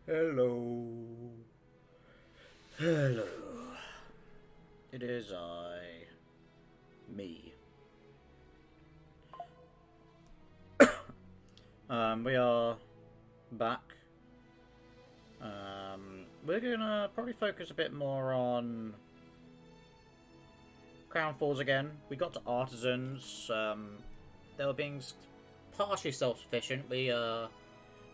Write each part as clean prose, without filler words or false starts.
Hello. Hello. It is I. Me. We are back. We're gonna probably focus a bit more on Crown Falls again. We got to Artisans. They were being partially self-sufficient. We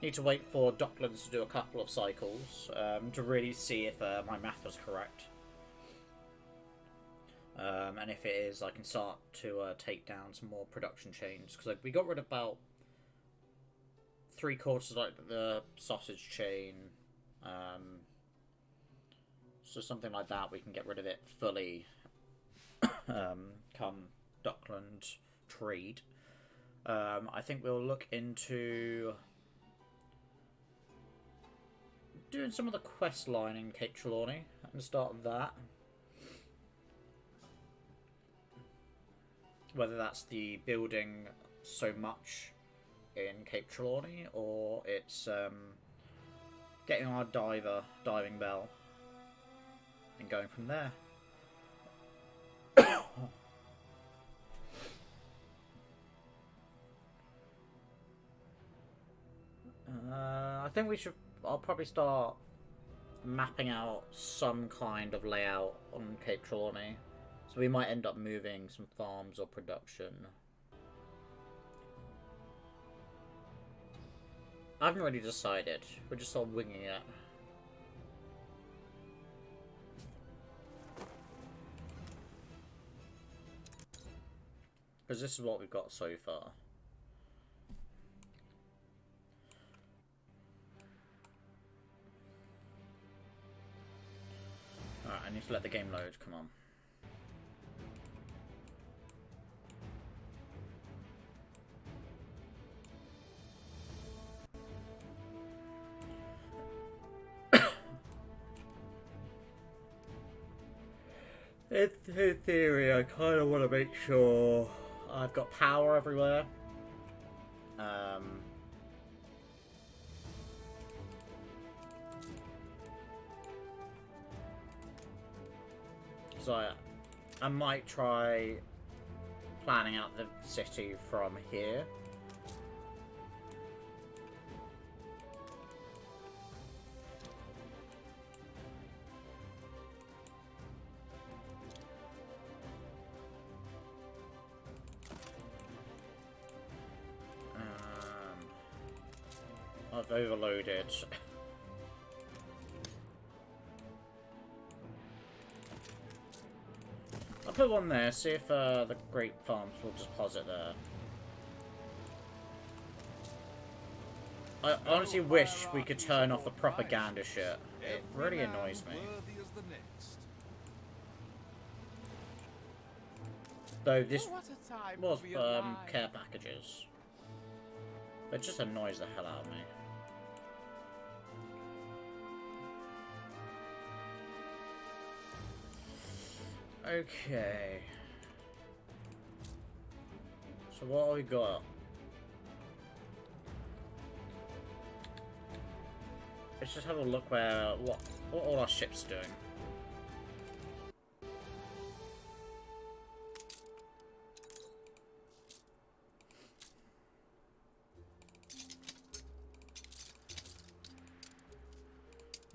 need to wait for Docklands to do a couple of cycles to really see if my math was correct. And if it is, I can start to take down some more production chains. Because we got rid of about 3/4 of like, the sausage chain. So something like that, we can get rid of it fully come Dockland trade. I think we'll look into doing some of the quest line in Cape Trelawney and start that. Whether that's the building so much in Cape Trelawney or it's getting our diving bell and going from there. I think we should. I'll probably start mapping out some kind of layout on Cape Trelawney. So we might end up moving some farms or production. I haven't really decided. We're just sort of winging it. Because this is what we've got so far. Alright, I need to let the game load, come on. In theory, I kind of want to make sure I've got power everywhere. So I might try planning out the city from here. I've overloaded. I'll put one there, see if the grape farms will deposit there. I honestly wish we could turn off the propaganda shit. It really annoys me. Though this was care packages. It just annoys the hell out of me. Okay. So what have we got? Let's just have a look where what all our ships are doing.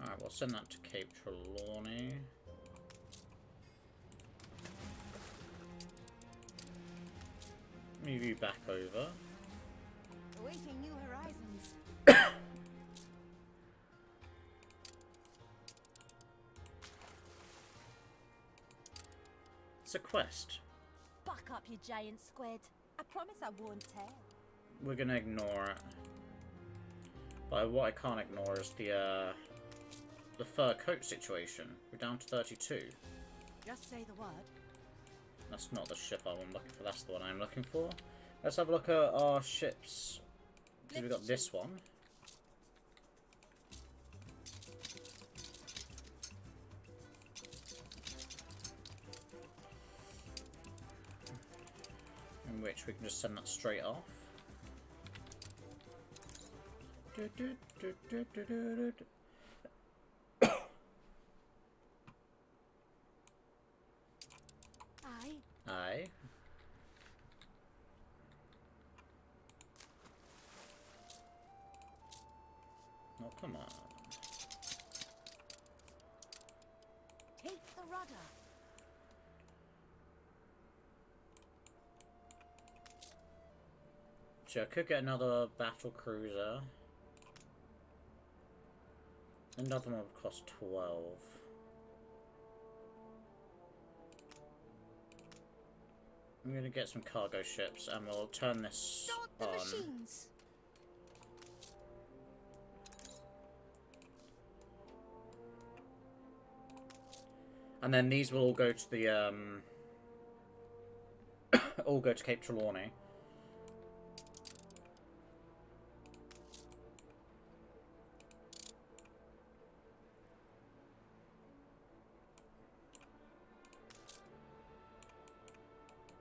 Alright, we'll send that to Cape Trelawney. Move you back over. Awaiting new horizons. It's a quest. Buck up, you giant squid. I promise I won't tell. We're gonna ignore it. But what I can't ignore is the fur coat situation. We're down to 32. Just say the word. That's not the ship I'm looking for, that's the one I'm looking for. Let's have a look at our ships. So we've got this one. In which we can just send that straight off. Aye. Oh, come on. Take the rudder. So I could get another battle cruiser. Another one would cost 12. I'm gonna get some cargo ships and we'll turn this Start the on. machines. And then these will all go to the all go to Cape Trelawney.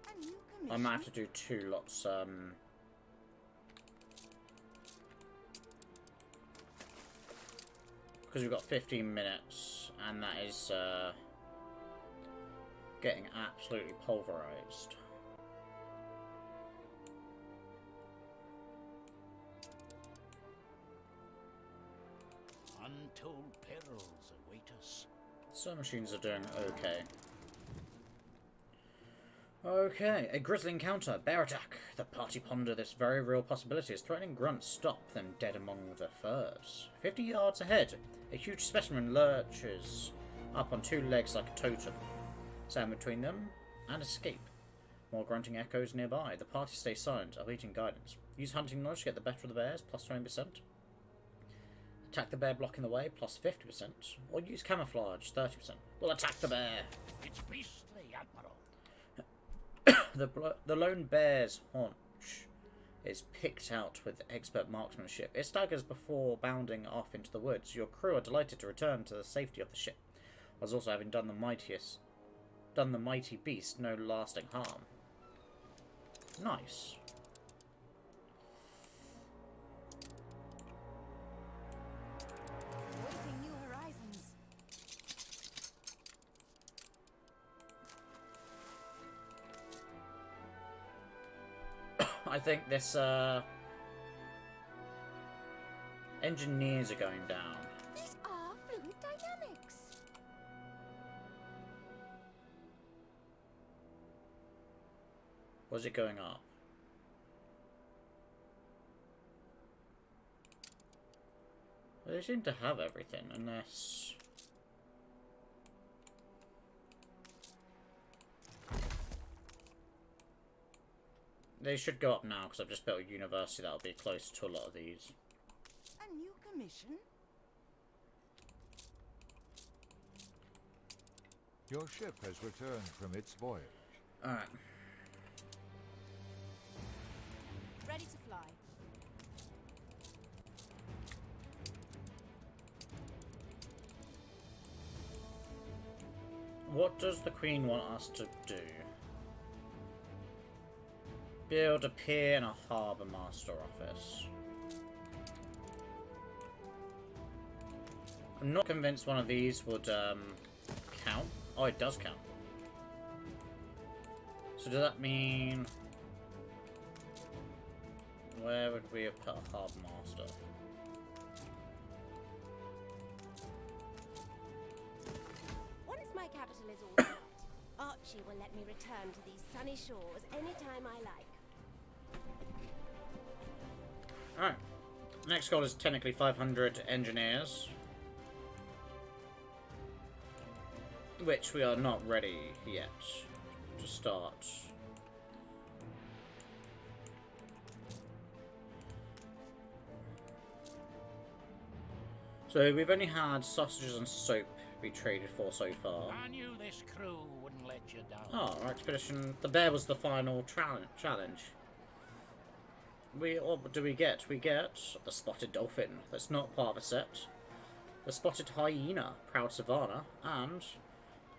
A new commission. I might have to do 2 lots, because we've got 15 minutes, and that is, getting absolutely pulverized. Untold perils await us. Some machines are doing okay. Okay, a grisly encounter. Bear attack. The party ponder this very real possibility as threatening grunts stop them dead among the firs. 50 yards ahead, a huge specimen lurches up on 2 legs like a totem. Stand between them and escape. More grunting echoes nearby. The party stays silent, awaiting guidance. Use hunting knowledge to get the better of the bears, plus 20%. Attack the bear blocking the way, plus 50%. Or use camouflage, 30%. We'll attack the bear. It's beastly, Admiral. The lone bear's haunch is picked out with expert marksmanship. It staggers before bounding off into the woods. Your crew are delighted to return to the safety of the ship, whilst also having done the mighty beast no lasting harm. Nice. Waiting new horizons. I think this, engineers are going down. These are fluid dynamics. Was it going up? Well, they seem to have everything, unless... They should go up now, because I've just built a university that'll be close to a lot of these. A new commission. Your ship has returned from its voyage. Alright. Ready to fly. What does the Queen want us to do? Build a pier and a harbour master office. I'm not convinced one of these would count. Oh, it does count. So does that mean... Where would we have put a harbour master? Once my capital is all set, Archie will let me return to these sunny shores anytime I like. Alright. Next goal is technically 500 engineers. Which we are not ready yet to start. So we've only had sausages and soap be traded for so far. I knew this crew wouldn't let you down. Oh, our expedition. The bear was the final challenge. What do we get? We get the spotted dolphin. That's not part of a set. The spotted hyena, proud savanna, and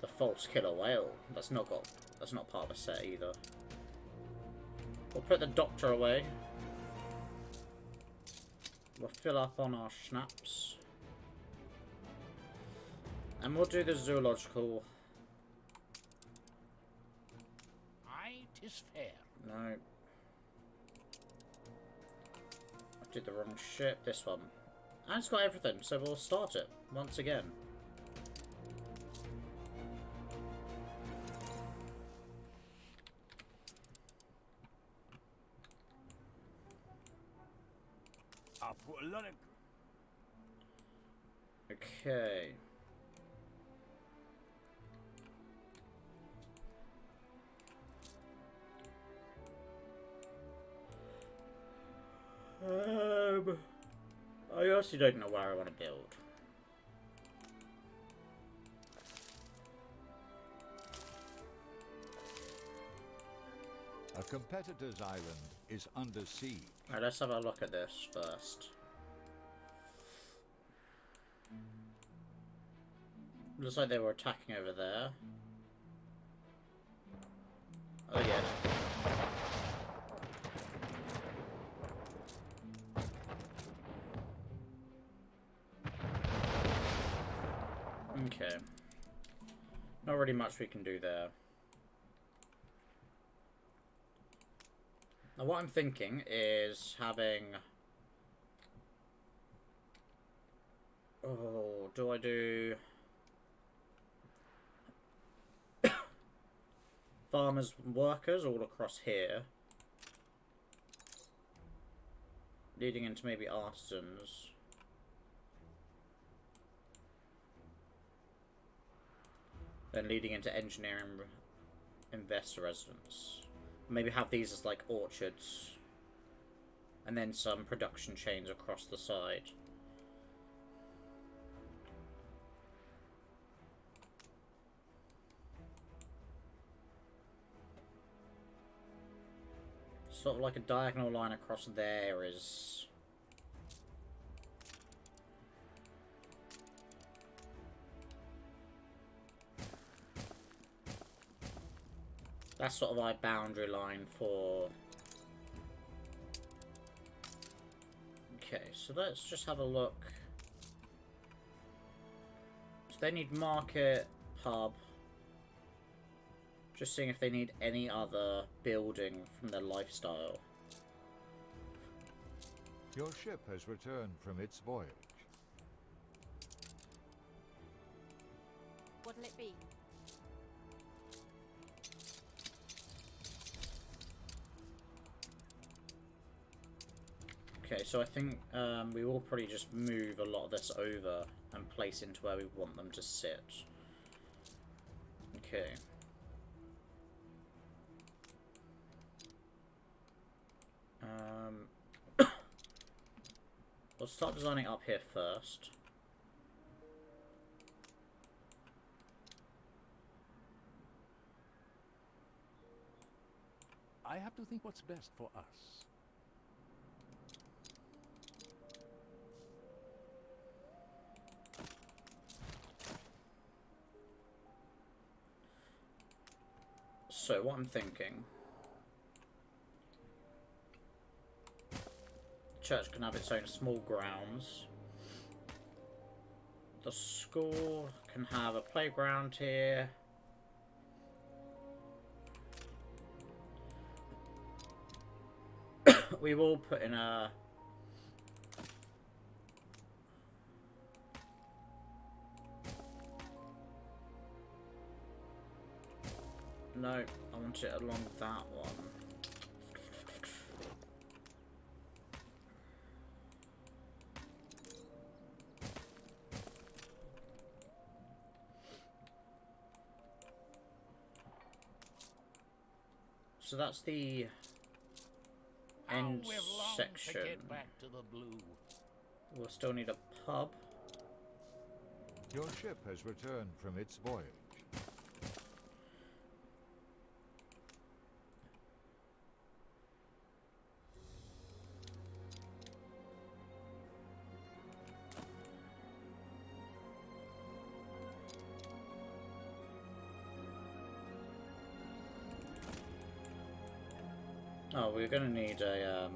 the false killer whale. That's not part of a set either. We'll put the doctor away. We'll fill up on our schnapps. And we'll do the zoological. 'Tis fair. No. I did the wrong ship. This one. And it's got everything, so we'll start it once again. I'll put a lot of... Okay. I honestly don't know where I want to build. A competitor's island is under siege. Alright, let's have a look at this first. Looks like they were attacking over there. Oh yeah. Okay. Not really much we can do there. Now what I'm thinking is having... Oh, do I do... farmers and workers all across here. Leading into maybe artisans. Then leading into engineering investor residents. Maybe have these as like orchards. And then some production chains across the side. Sort of like a diagonal line across there is... That's sort of our boundary line for... Okay, so let's just have a look. So they need market, pub. Just seeing if they need any other building from their lifestyle. Your ship has returned from its voyage. What'll it be? Okay, so I think we will probably just move a lot of this over and place into where we want them to sit. Okay. We'll start designing up here first. I have to think what's best for us. So, what I'm thinking... Church can have its own small grounds. The school can have a playground here. We will put in a... No, I want it along that one. So that's the end How we've longed section. to get back to the blue. We'll still need a pub. Your ship has returned from its voyage. Oh, we're gonna need a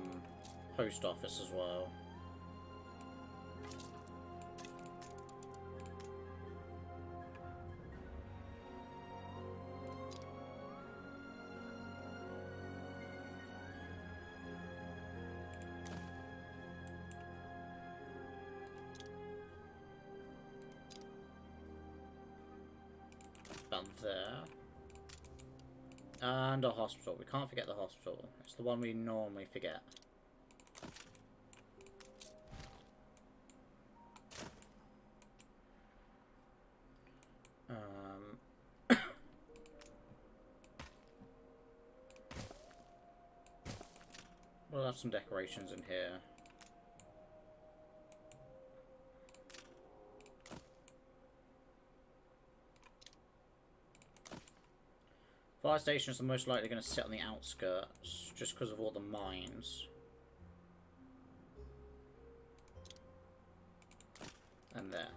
post office as well. there. And a hospital. We can't forget the hospital. It's the one we normally forget. We'll have some decorations in here. Fire stations are most likely going to sit on the outskirts, just because of all the mines. And there.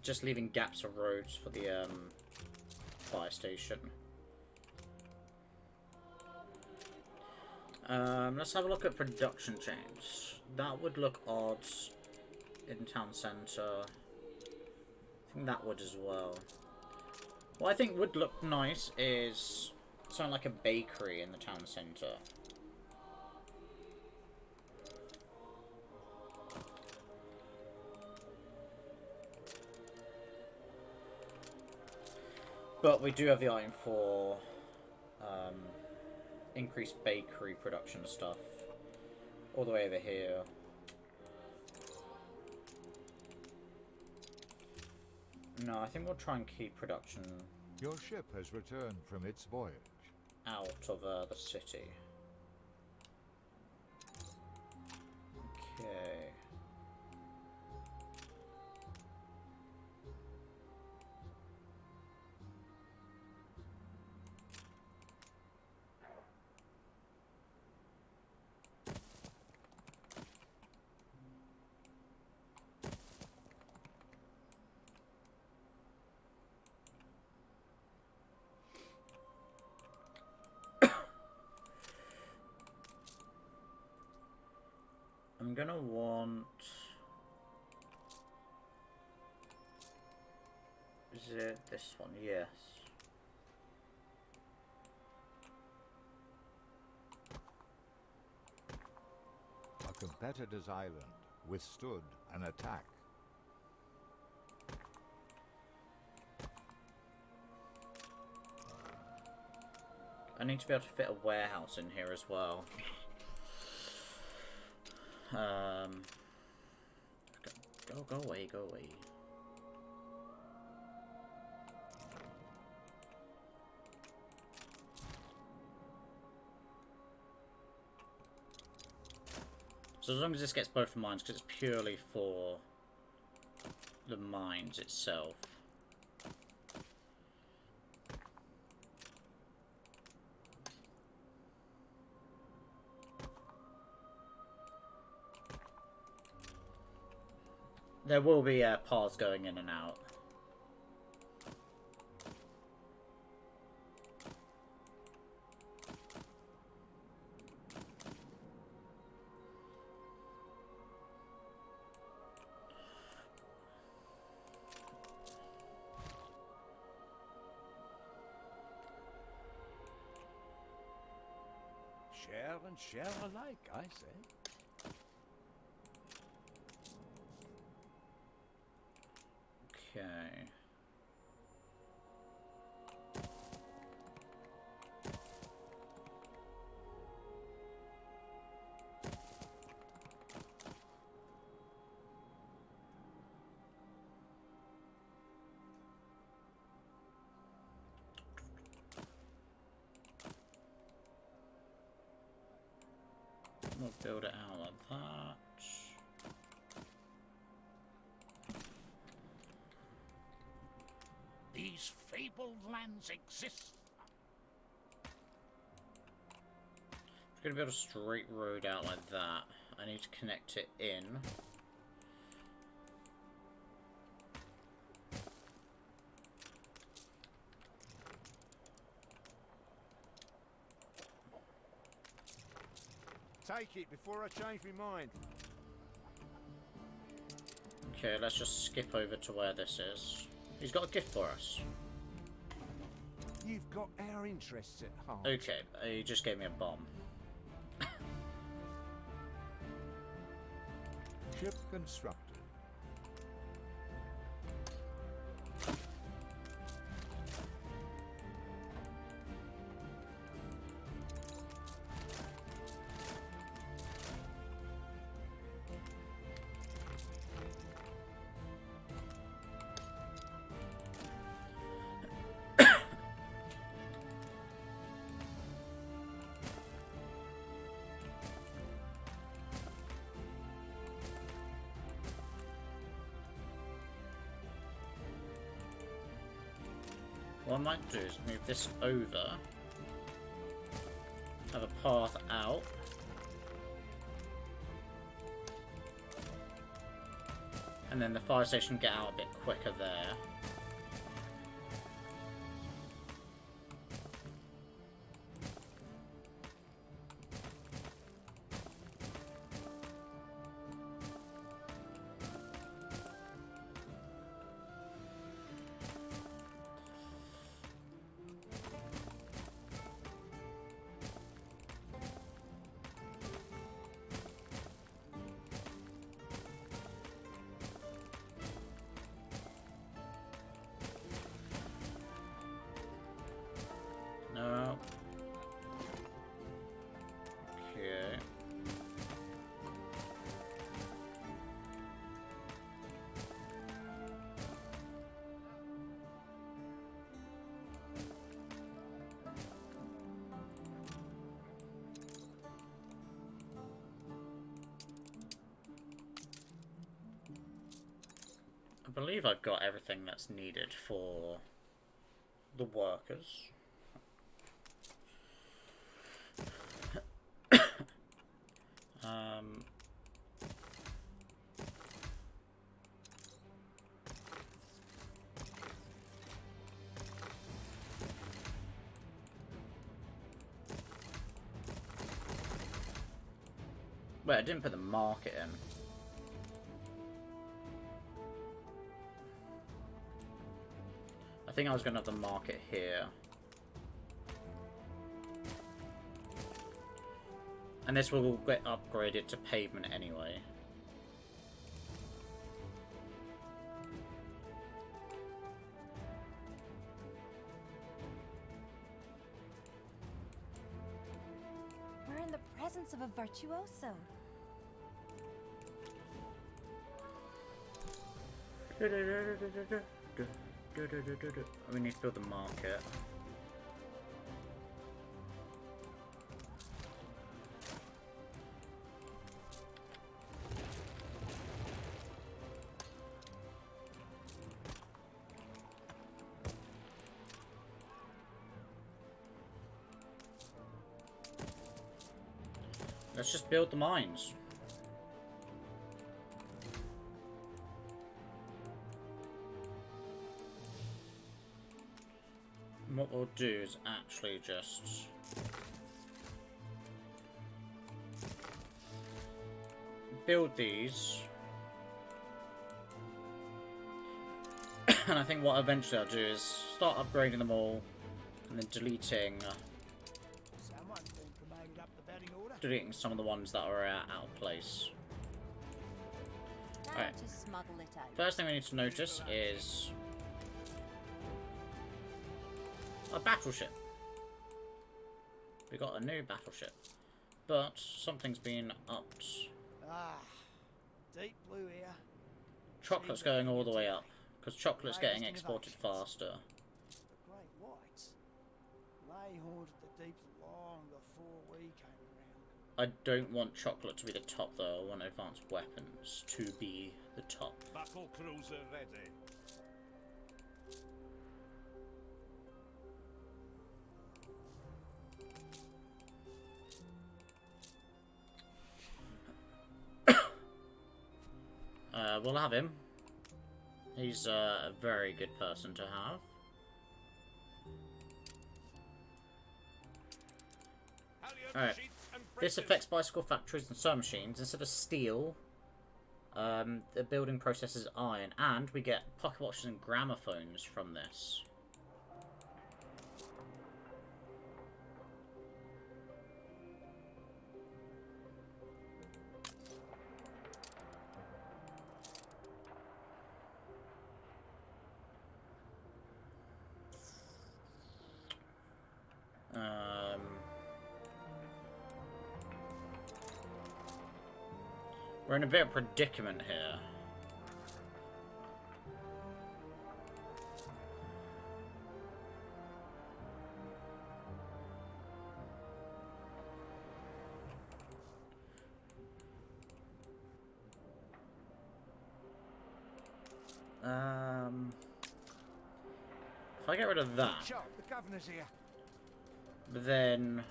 Just leaving gaps of roads for the fire station. Let's have a look at production chains. That would look odd in town centre. I think that would as well. What I think would look nice is something like a bakery in the town centre. But we do have the item for increased bakery production stuff all the way over here. No, I think we'll try and keep production Your ship has returned from its voyage. out of the city. Okay. I'm gonna want... Is it this one? Yes. A competitor's island withstood an attack. I need to be able to fit a warehouse in here as well. Go away, go away. So as long as this gets both the mines, because it's purely for the mines itself. There will be paths going in and out. Share and share alike, I say. Okay. We'll build it out like that. These fabled lands exist. It's gonna build a straight road out like that. I need to connect it in. take it before I change my mind. Okay, let's just skip over to where this is. He's got a gift for us. You've got our interests at heart. Okay, he just gave me a bomb. Ship constructed. What I might do is move this over, have a path out, and then the fire station get out a bit quicker there. No. Okay. I believe I've got everything that's needed for the workers. Wait, I didn't put the market in. I think I was going to have the market here. And this will get upgraded to pavement anyway. We're in the presence of a virtuoso. We need to build the market. Let's just build the mines. And what we'll do is actually just build these. And I think what eventually I'll do is start upgrading them all and then deleting some of the ones that are out of place. Alright. First thing we need to notice is a battleship. We got a new battleship, but something's been upped. Ah, deep blue here. Chocolate's going all the way up because chocolate's getting exported faster. The great whites. They haunted the deeps long before we came around. I don't want chocolate to be the top though. I want advanced weapons to be the top. Battle cruiser ready. We'll have him. He's a very good person to have. Alright. This affects bicycle factories and sewing machines. Instead of steel, the building process is iron, and we get pocket watches and gramophones from this. We're in a bit of a predicament here. If I get rid of that, Shut, the governor's here. but then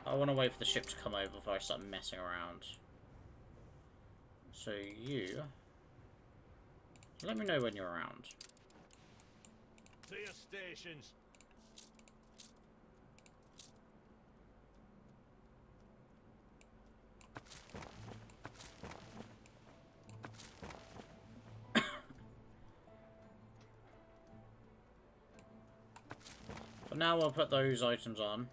I want to wait for the ship to come over before I start messing around. So you, let me know when you're around. To your stations. But now we'll put those items on.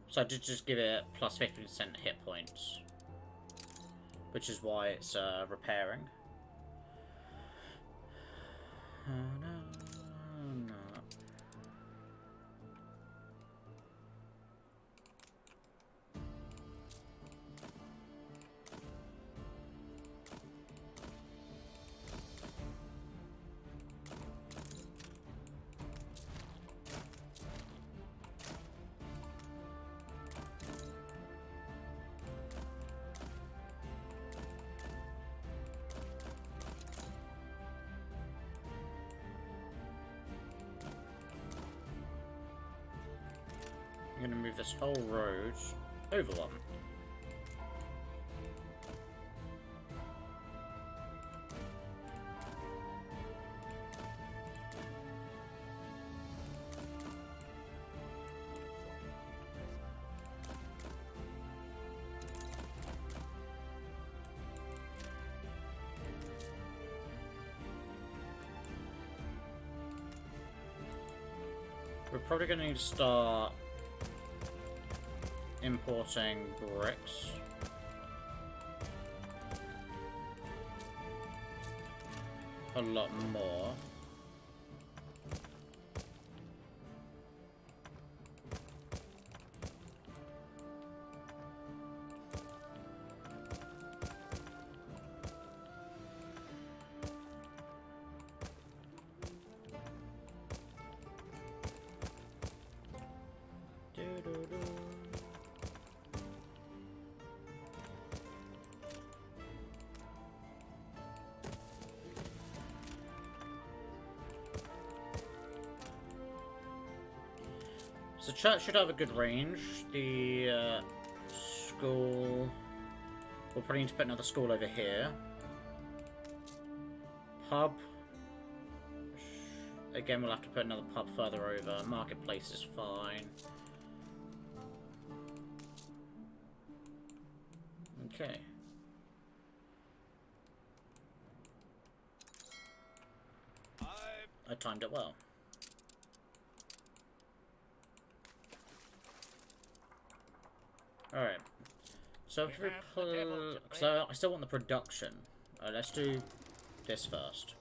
So I did just give it plus 50% hit points, which is why it's repairing. I'm going to move this whole road over one. We're probably going to need to start importing bricks. A lot more. So church should have a good range. The school... We'll probably need to put another school over here. Pub. Again, we'll have to put another pub further over. Marketplace is fine. Okay. I timed it well. Alright. So if we pull... So I still want the production. Let's do this first.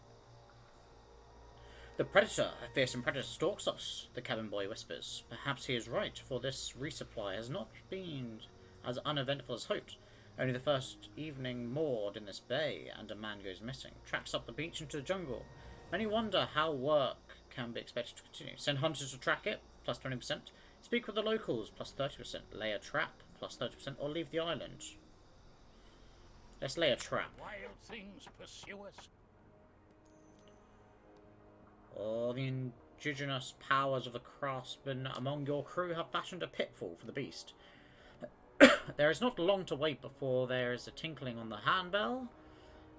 The Predator, a fearsome predator, stalks us, the cabin boy whispers. Perhaps he is right, for this resupply has not been as uneventful as hoped. Only the first evening moored in this bay, and a man goes missing. Tracks up the beach into the jungle. Many wonder how work can be expected to continue. Send hunters to track it, plus 20%. Speak with the locals, plus 30%. Lay a trap, plus 30%. Or leave the island. Let's lay a trap. Wild things pursue us. All the indigenous powers of the craftsmen among your crew have fashioned a pitfall for the beast. There is not long to wait before there is a tinkling on the handbell,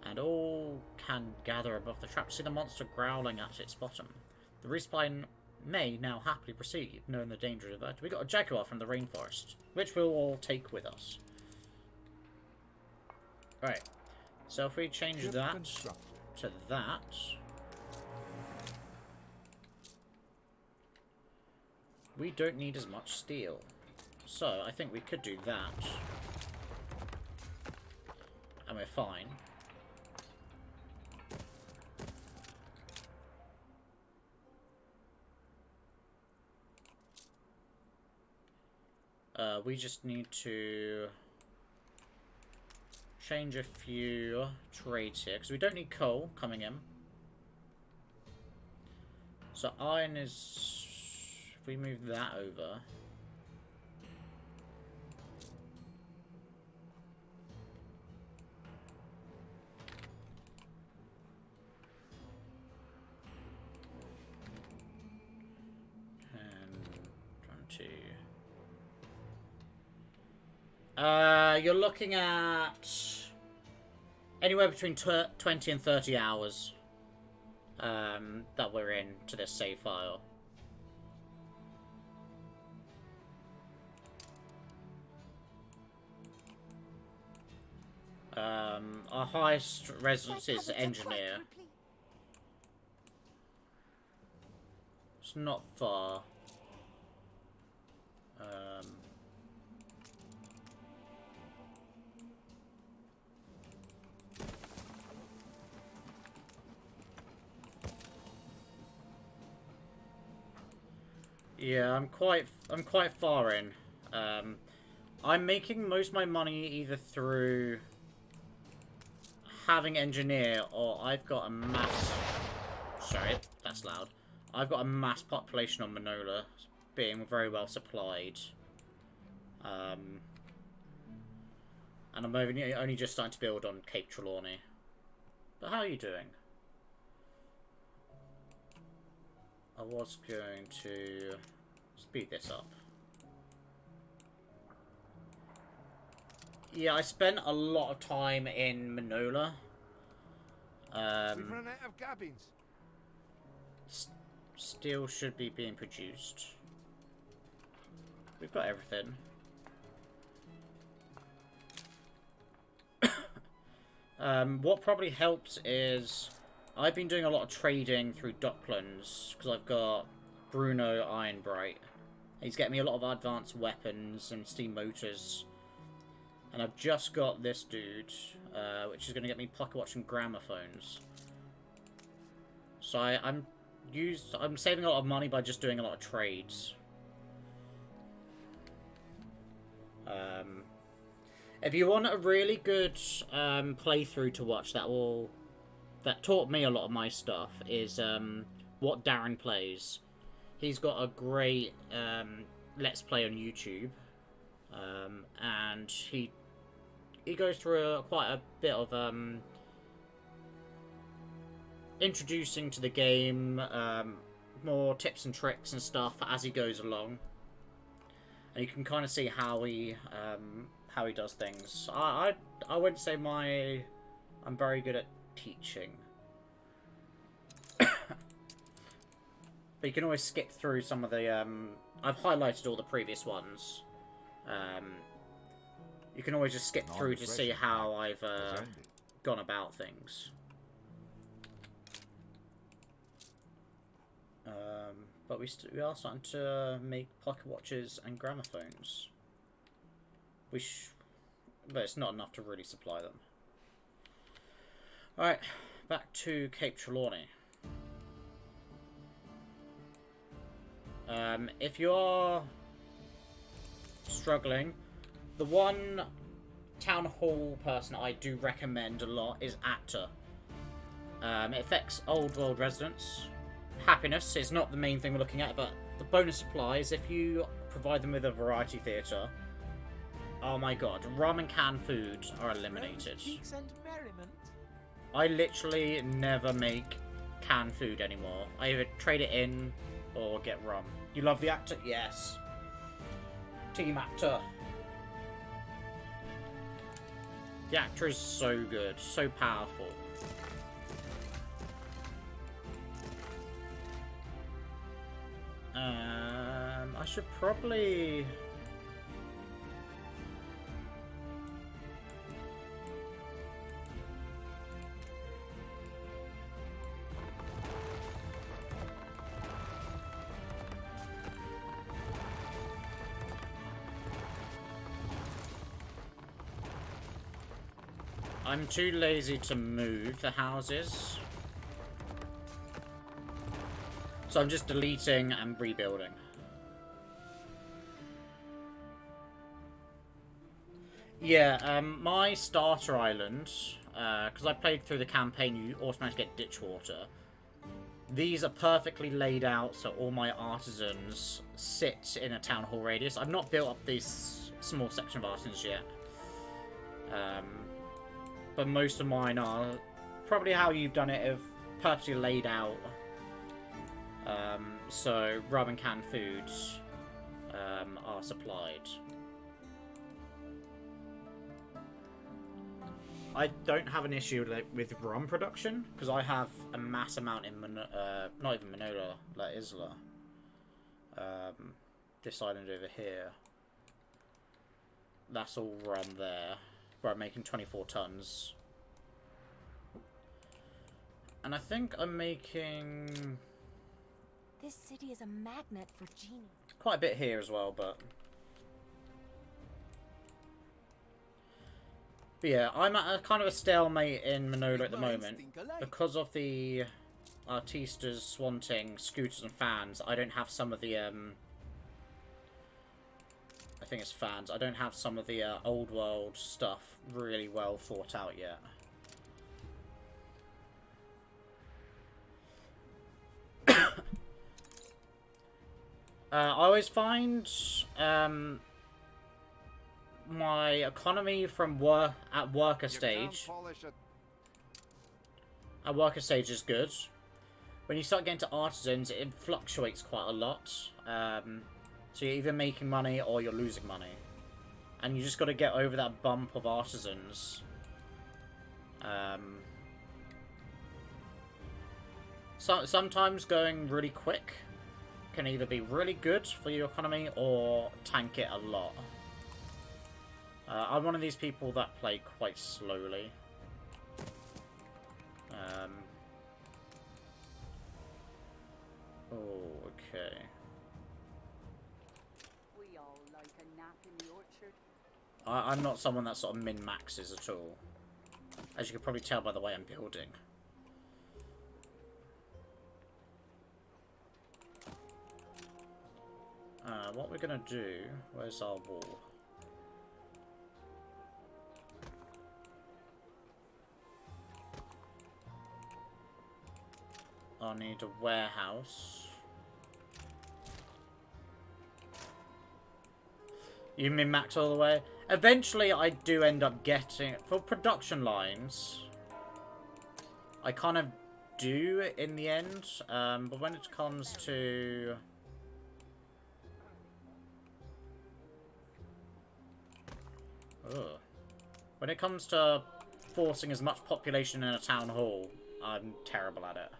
and all can gather above the trap to see the monster growling at its bottom. The respawn may now happily proceed, knowing the danger of that. We got a jaguar from the rainforest, which we'll all take with us. Right, so if we change Ship that constructed. to that, we don't need as much steel. So I think we could do that, and we're fine. We just need to change a few trades here, because we don't need coal coming in. So iron is... if we move that over... you're looking at anywhere between 20 and 30 hours that we're in to this save file. Our highest residence is engineer. It's not far. Yeah, I'm quite far in. I'm making most of my money either through having engineer, or I've got a mass... sorry, that's loud. I've got a mass population on Manola, being very well supplied. And I'm only just starting to build on Cape Trelawney. But how are you doing? I was going to speed this up. Yeah, I spent a lot of time in Manola. We've run out of cabins. Steel should be being produced. We've got everything. What probably helps is I've been doing a lot of trading through Docklands because I've got Bruno Ironbright. He's getting me a lot of advanced weapons and steam motors. And I've just got this dude, which is going to get me pocket watch and gramophones. So I'm saving a lot of money by just doing a lot of trades. If you want a really good playthrough to watch that taught me a lot of my stuff is What Darren Plays. He's got a great Let's Play on YouTube. And he goes through quite a bit of introducing to the game, more tips and tricks and stuff as he goes along, and you can kind of see how he does things. I wouldn't say I'm very good at teaching, but you can always skip through some of the I've highlighted all the previous ones. You can always just skip through to see how I've gone about things. But we are starting to make pocket watches and gramophones. But it's not enough to really supply them. Alright, back to Cape Trelawney. If you are struggling, the one town hall person I do recommend a lot is Actor. It affects old world residents. Happiness is not the main thing we're looking at, but the bonus supplies, if you provide them with a variety theatre, oh my god, rum and canned food are eliminated. I literally never make canned food anymore. I either trade it in or get rum. You love the Actor? Yes. Team Actor. The actor is so good, so powerful. I should probably... I'm too lazy to move the houses. So I'm just deleting and rebuilding. Yeah, my starter island, because I played through the campaign, you automatically get ditch water. These are perfectly laid out, so all my artisans sit in a town hall radius. I've not built up this small section of artisans yet. But most of mine are probably how you've done it, of purposely laid out. So rum and canned foods are supplied. I don't have an issue with rum production, because I have a mass amount in, not even Manola, La Isla. This island over here. That's all rum there. Where I'm making 24 tons. And I think I'm making... This city is a magnet for genius. quite a bit here as well, but yeah, I'm at a kind of a stalemate in Manola at the moment. Because of the artistas wanting scooters and fans, I don't have some of the... I think it's fans. I don't have some of the old world stuff really well thought out yet. I always find my economy from at worker stage is good. When you start getting to artisans, it fluctuates quite a lot. So you're either making money or you're losing money. And you just got to get over that bump of artisans. Sometimes going really quick can either be really good for your economy or tank it a lot. I'm one of these people that play quite slowly. Oh, okay. We all like a nap in the orchard. I'm not someone that sort of min-maxes at all. As you can probably tell by the way I'm building. What we're gonna do... Where's our wall? I need a warehouse. You min-max all the way? Eventually I do end up getting... For production lines, I kind of do in the end. But when it comes to... Ugh. When it comes to forcing as much population in a town hall, I'm terrible at it.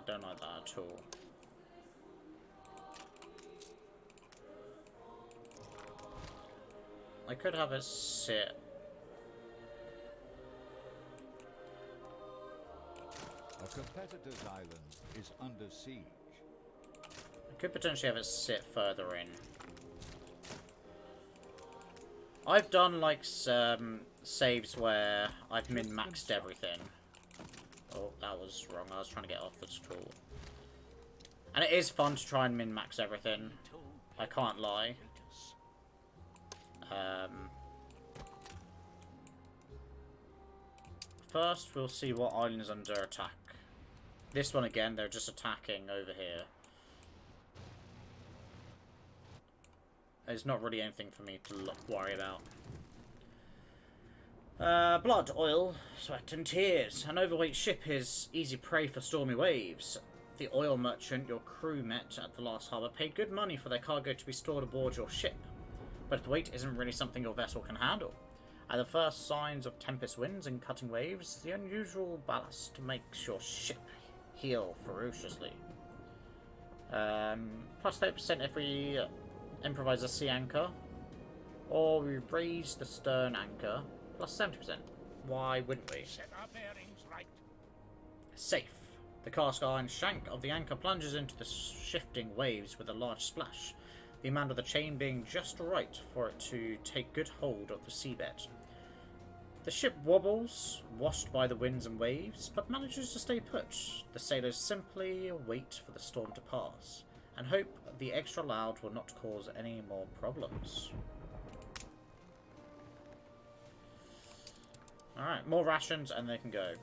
Don't like that at all. I could have it sit. A competitor's island is under siege. I could potentially have it sit further in. I've done like saves where I've min-maxed everything. Oh, that was wrong. I was trying to get off this tool. And it is fun to try and min-max everything. I can't lie. First, we'll see what island is under attack. This one again, they're just attacking over here. There's not really anything for me to worry about. Blood, oil, sweat and tears. An overweight ship is easy prey for stormy waves. the oil merchant your crew met at the last harbour paid good money for their cargo to be stored aboard your ship, but the weight isn't really something your vessel can handle. At the first signs of tempest winds and cutting waves, the unusual ballast makes your ship heel ferociously. Plus 30% if we improvise a sea anchor, or we raise the stern anchor, plus 70%. Why wouldn't we? Set our bearings right. Safe. The cast iron shank of the anchor plunges into the shifting waves with a large splash, the amount of the chain being just right for it to take good hold of the seabed. The ship wobbles, washed by the winds and waves, but manages to stay put. The sailors simply wait for the storm to pass, and hope the extra loud will not cause any more problems. Alright, more rations and they can go.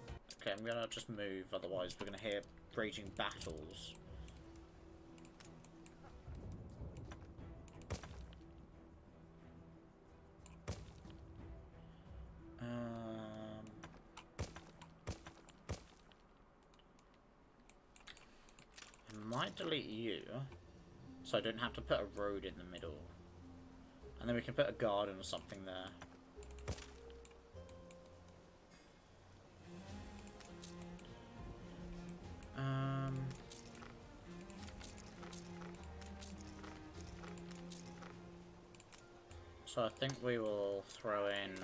Okay, I'm gonna just move, otherwise we're gonna hear raging battles. I might delete you, so I don't have to put a road in the middle. And then we can put a garden or something there. So I think we will throw in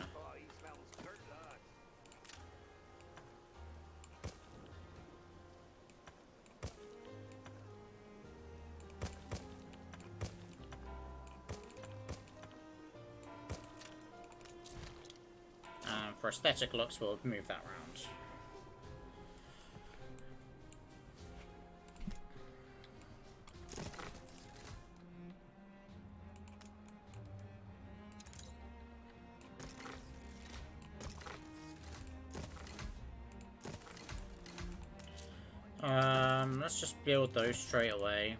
for aesthetic looks, we'll move that round. Let's just build those straight away.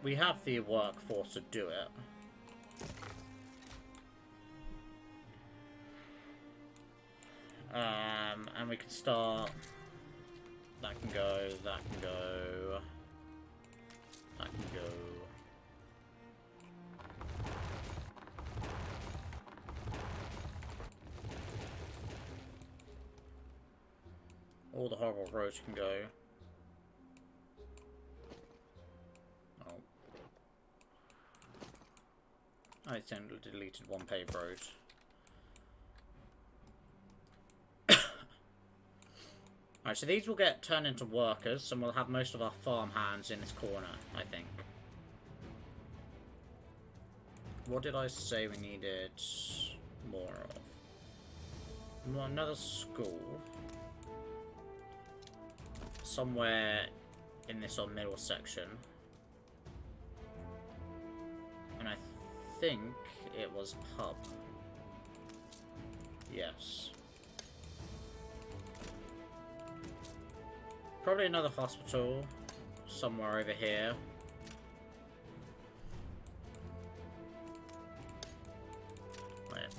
We have the workforce to do it. And we can start. That can go, that can go, that can go. All the horrible roads can go. Oh. I accidentally deleted one paved road. Alright, so these will get turned into workers, and we'll have most of our farm hands in this corner, I think. What did I say we needed more of? Well, another school. Somewhere in this middle section. And I think it was pub. Yes. Probably another hospital somewhere over here. Wait.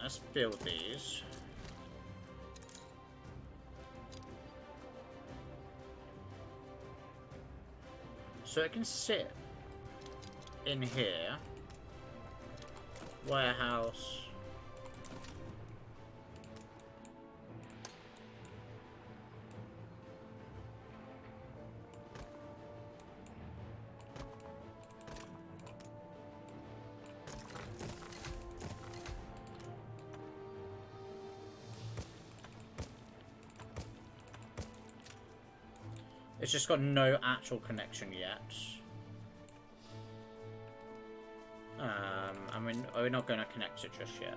Let's build these. So it can sit in here. Warehouse. It's just got no actual connection yet. I mean, we're not going to connect it just yet.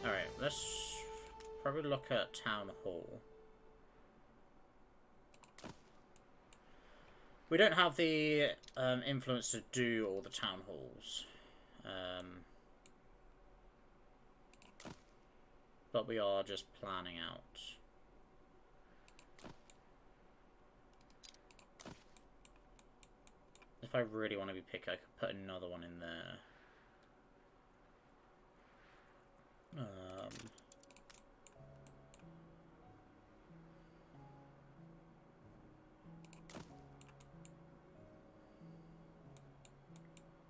Alright, let's probably look at Town Hall. We don't have the influence to do all the town halls. But we are just planning out. If I really want to be picky, I could put another one in there.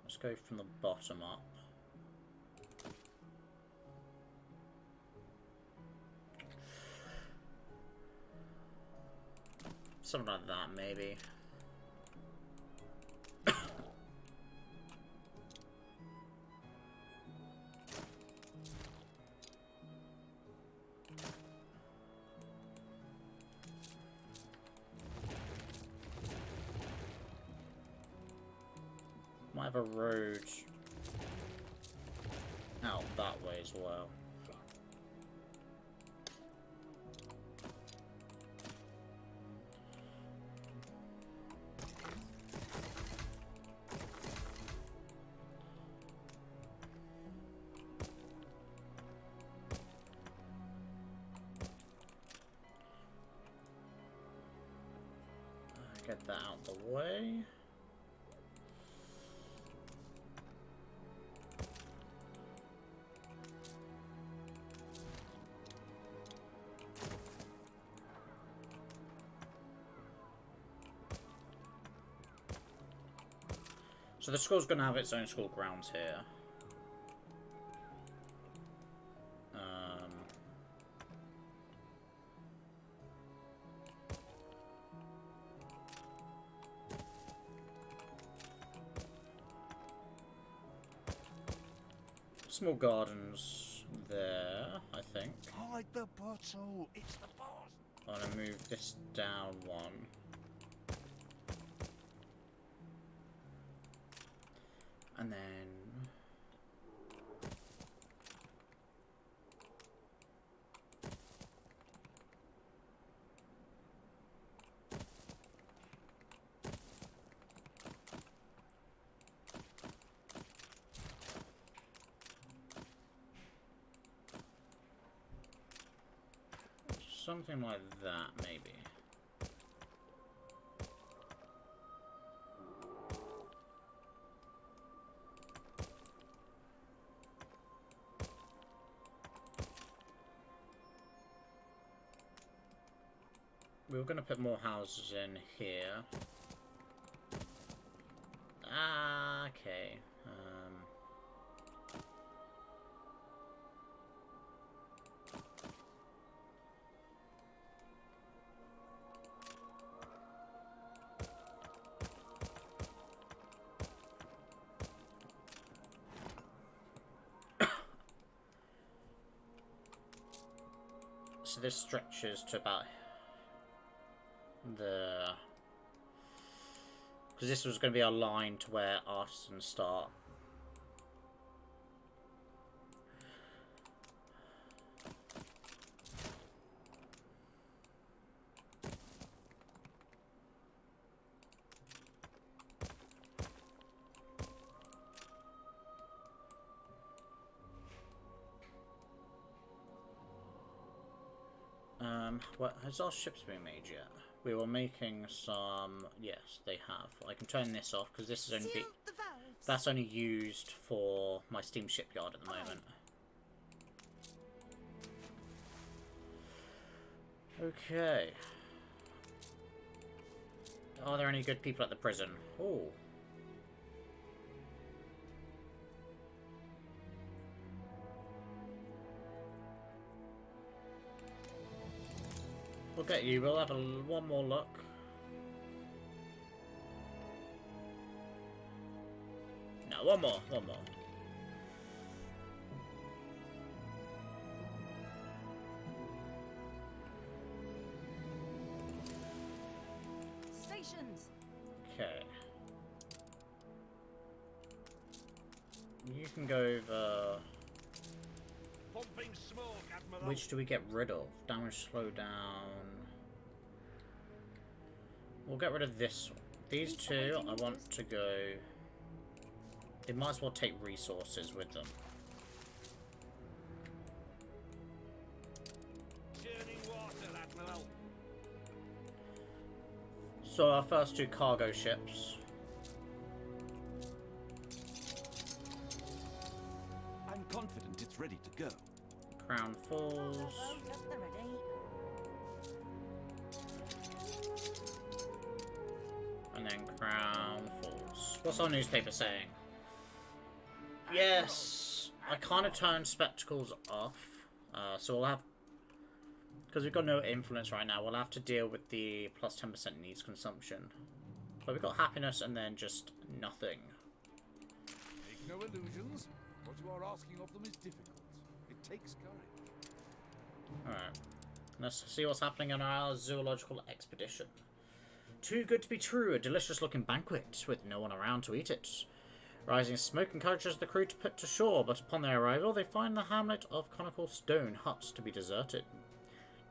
Let's go from the bottom up. Something like that, maybe. Might have a road out that way as well. Get that out the way. So the school's going to have its own school grounds here. Small gardens there, I think. Hide the bottle. It's the boss. I'm going to move this down one. And then... something like that, maybe. We were going to put more houses in here. Ah, okay. So this stretches to about the... because this was going to be a line to where artisans start. What, has our ships been made yet? We were making some... yes, they have. I can turn this off because this is only... Seal the valves. that's only used for my steam shipyard at the moment. Okay. Are there any good people at the prison? Oh. We'll get you. We'll have one more look. No, one more. Stations. Okay. You can go over... Pumping smoke, Admiral. which do we get rid of? Damage slowdown. We'll get rid of this These two, I want to go... They might as well take resources with them. So our first two cargo ships. I'm confident it's ready to go. Crown Falls. Just the ready. And then Crown Falls. What's our newspaper saying? Yes, I kind of turned spectacles off. So we'll have... Because we've got no influence right now, we'll have to deal with the plus 10% needs consumption. But we've got happiness and then just nothing. Make no illusions. What you are asking of them is difficult. It takes courage. Alright. Let's see what's happening on our zoological expedition. Too good to be true, a delicious looking banquet with no one around to eat it. Rising smoke encourages the crew to put to shore, but upon their arrival they find the hamlet of conical stone huts to be deserted.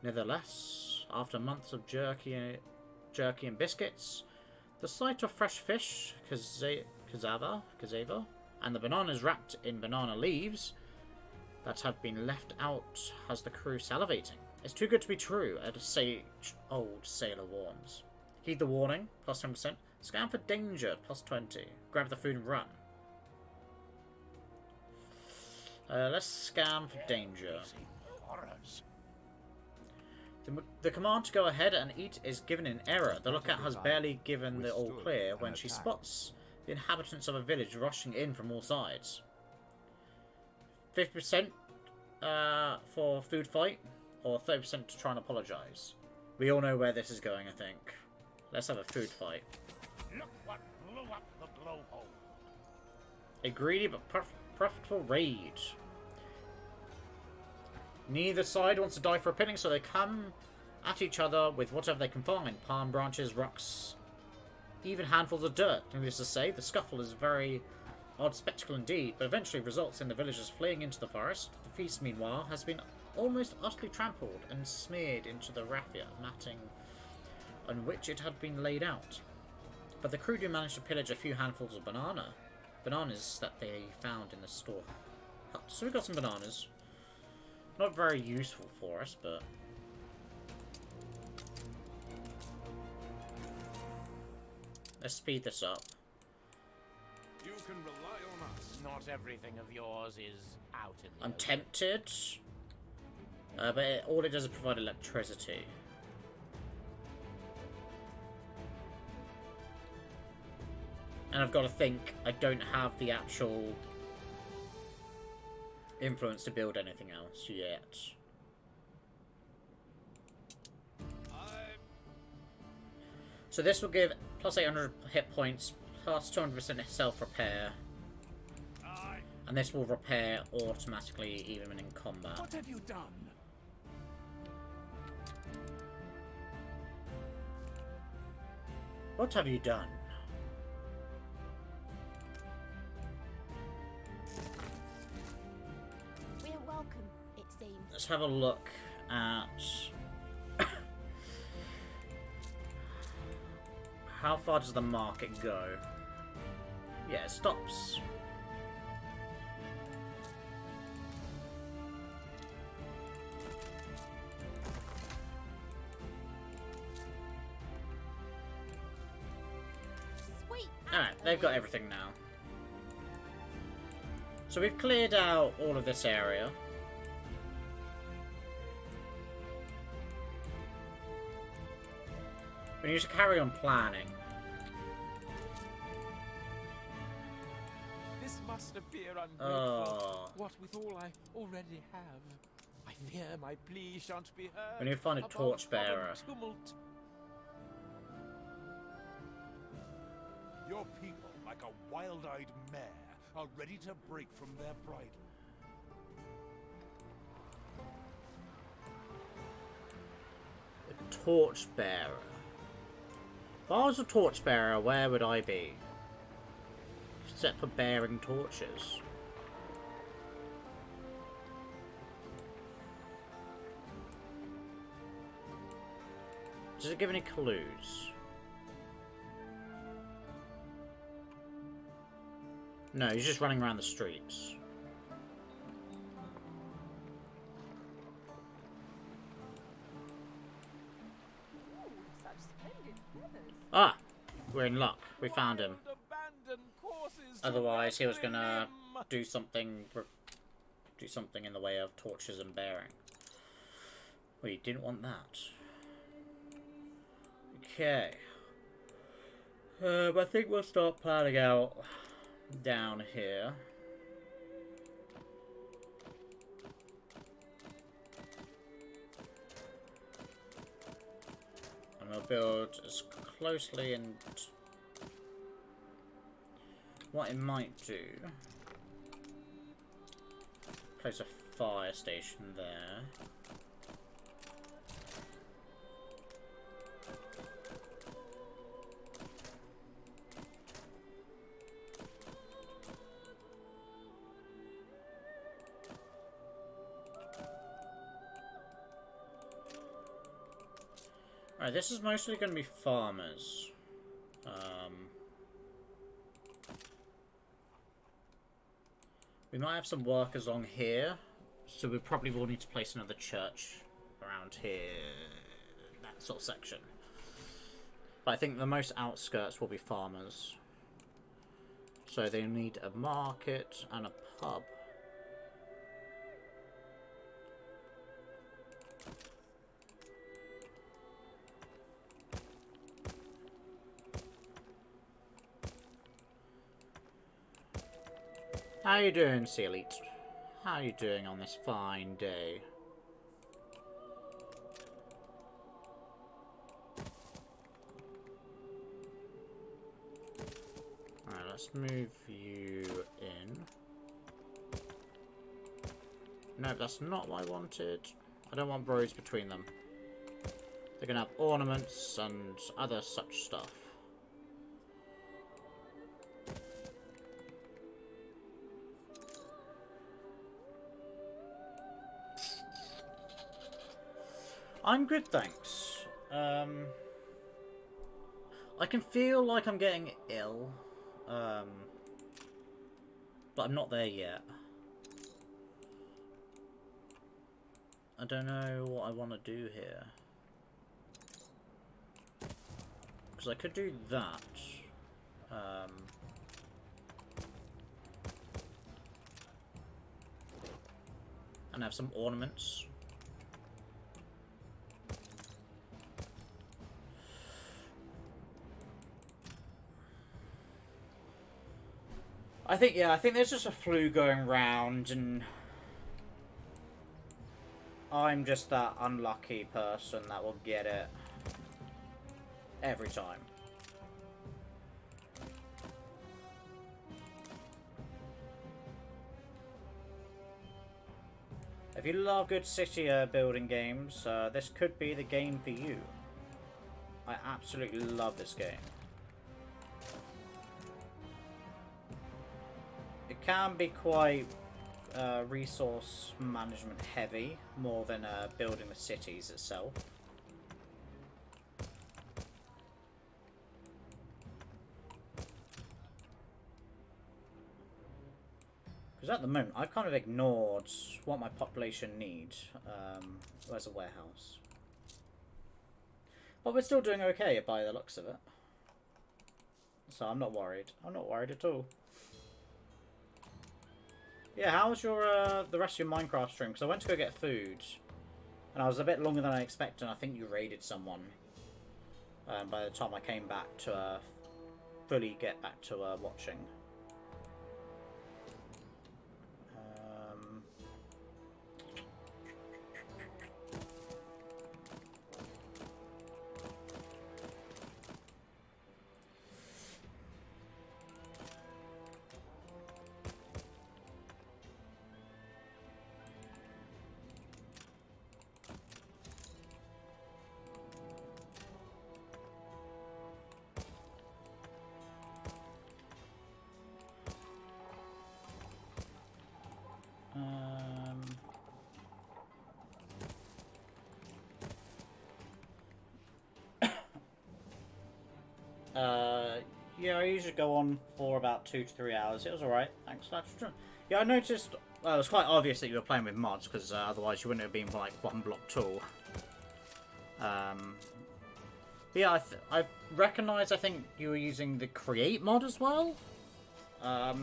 Nevertheless, after months of jerky and biscuits, the sight of fresh fish, cassava, and the bananas wrapped in banana leaves that have been left out has the crew salivating. It's too good to be true, a sage old sailor warns. Heed the warning, plus 10%. Scan for danger, plus 20. Grab the food and run. Let's scan for danger. Horrors. The command to go ahead and eat is given in error. The lookout has barely given the all clear when she spots the inhabitants of a village rushing in from all sides. 50% for food fight, or 30% to try and apologise. We all know where this is going, I think. Let's have a food fight. Look what blew up the blowhole. A greedy but profitable raid. Neither side wants to die for a penny, so they come at each other with whatever they can find. Palm branches, rocks, even handfuls of dirt. Needless to say, the scuffle is a very odd spectacle indeed, but eventually results in the villagers fleeing into the forest. The feast, meanwhile, has been almost utterly trampled and smeared into the raffia matting on which it had been laid out. But the crew do manage to pillage a few handfuls of bananas that they found in the store hut. So we got some bananas. Not very useful for us, but... Let's speed this up. You can rely on us. Not everything of yours is out in the I'm open. tempted. But all it does is provide electricity. And I've got to think, I don't have the actual influence to build anything else yet. So this will give plus 800 hit points, plus 200% self-repair. And this will repair automatically even in combat. What have you done? What have you done? We are welcome, it seems. Let's have a look at how far does the market go? Yeah, it stops. Sweet. Alright, they've got everything now. So we've cleared out all of this area. We need to carry on planning. This must appear ungrateful. Oh. What with all I already have. I fear my plea shan't be heard. We need to find a above torchbearer. common tumult. Your people, like a wild-eyed mare, are ready to break from their bridle. A torchbearer. If I was a torchbearer, where would I be? Except for bearing torches. Does it give any clues? No, he's just running around the streets. Ooh, such splendid feathers. Ah! We're in luck. We found him. Wild abandoned courses to Otherwise, he was gonna Bethlehem. do something in the way of tortures and bearing. We didn't want that. Okay. I think we'll start planning out down here. And we'll build as closely and what it might do. Place a fire station there. Alright, this is mostly going to be farmers. We might have some workers on here, so we probably will need to place another church around here, that sort of section. But I think the most outskirts will be farmers. So they need a market and a pub. How you doing, Sea Elite? How you doing on this fine day? Alright, let's move you in. No, that's not what I wanted. I don't want roads between them. They're gonna have ornaments and other such stuff. I'm good, thanks. I can feel like I'm getting ill, but I'm not there yet. I don't know what I want to do here. Because I could do that. And have some ornaments. I think there's just a flu going round, and I'm just that unlucky person that will get it every time. If you love good city building games, this could be the game for you. I absolutely love this game. It can be quite resource management heavy, more than building the cities itself. Because at the moment, I've kind of ignored what my population needs. Where's a warehouse? But we're still doing okay by the looks of it. So I'm not worried. I'm not worried at all. Yeah, how was your the rest of your Minecraft stream? Because I went to go get food, and I was a bit longer than I expected. And I think you raided someone. By the time I came back to fully get back to watching. Yeah, I usually go on for about 2 to 3 hours. It was alright. Thanks, Latchton. Yeah, I noticed. Well, it was quite obvious that you were playing with mods because otherwise you wouldn't have been like one block tall. Yeah, I recognise. I think you were using the create mod as well. I've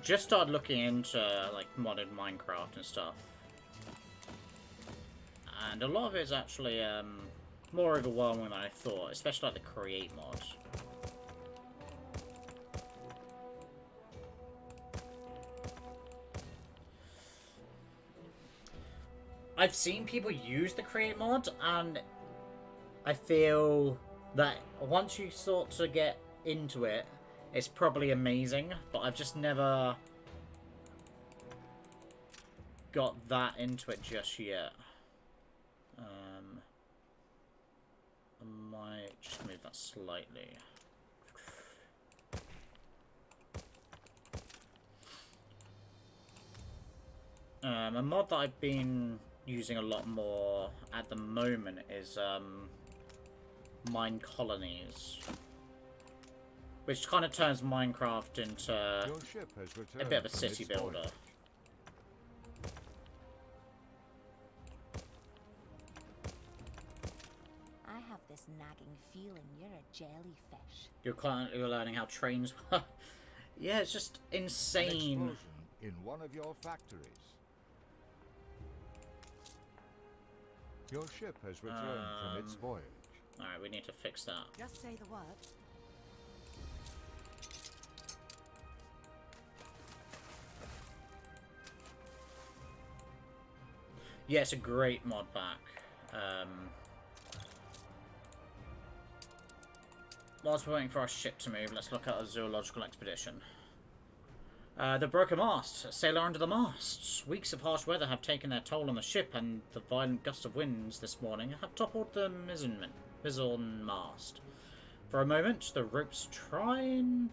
just started looking into like modded Minecraft and stuff, and a lot of it is actually more overwhelming than I thought, especially like the create mod. I've seen people use the create mod, and I feel that once you sort to get into it, it's probably amazing, but I've just never got that into it just yet. I might just move that slightly. A mod that I've been using a lot more at the moment is Mine Colonies, which kind of turns Minecraft into a bit of a city builder. I have this nagging feeling you're a jellyfish. You're learning how trains work. Yeah, it's just insane. An explosion in one of your factories. Your ship has returned from its voyage. Alright, we need to fix that. Just say the word. Yeah, it's a great mod pack. Whilst we're waiting for our ship to move, let's look at a zoological expedition. The broken mast. A sailor under the masts. Weeks of harsh weather have taken their toll on the ship, and the violent gust of winds this morning have toppled the mizzen mast. For a moment, the ropes tying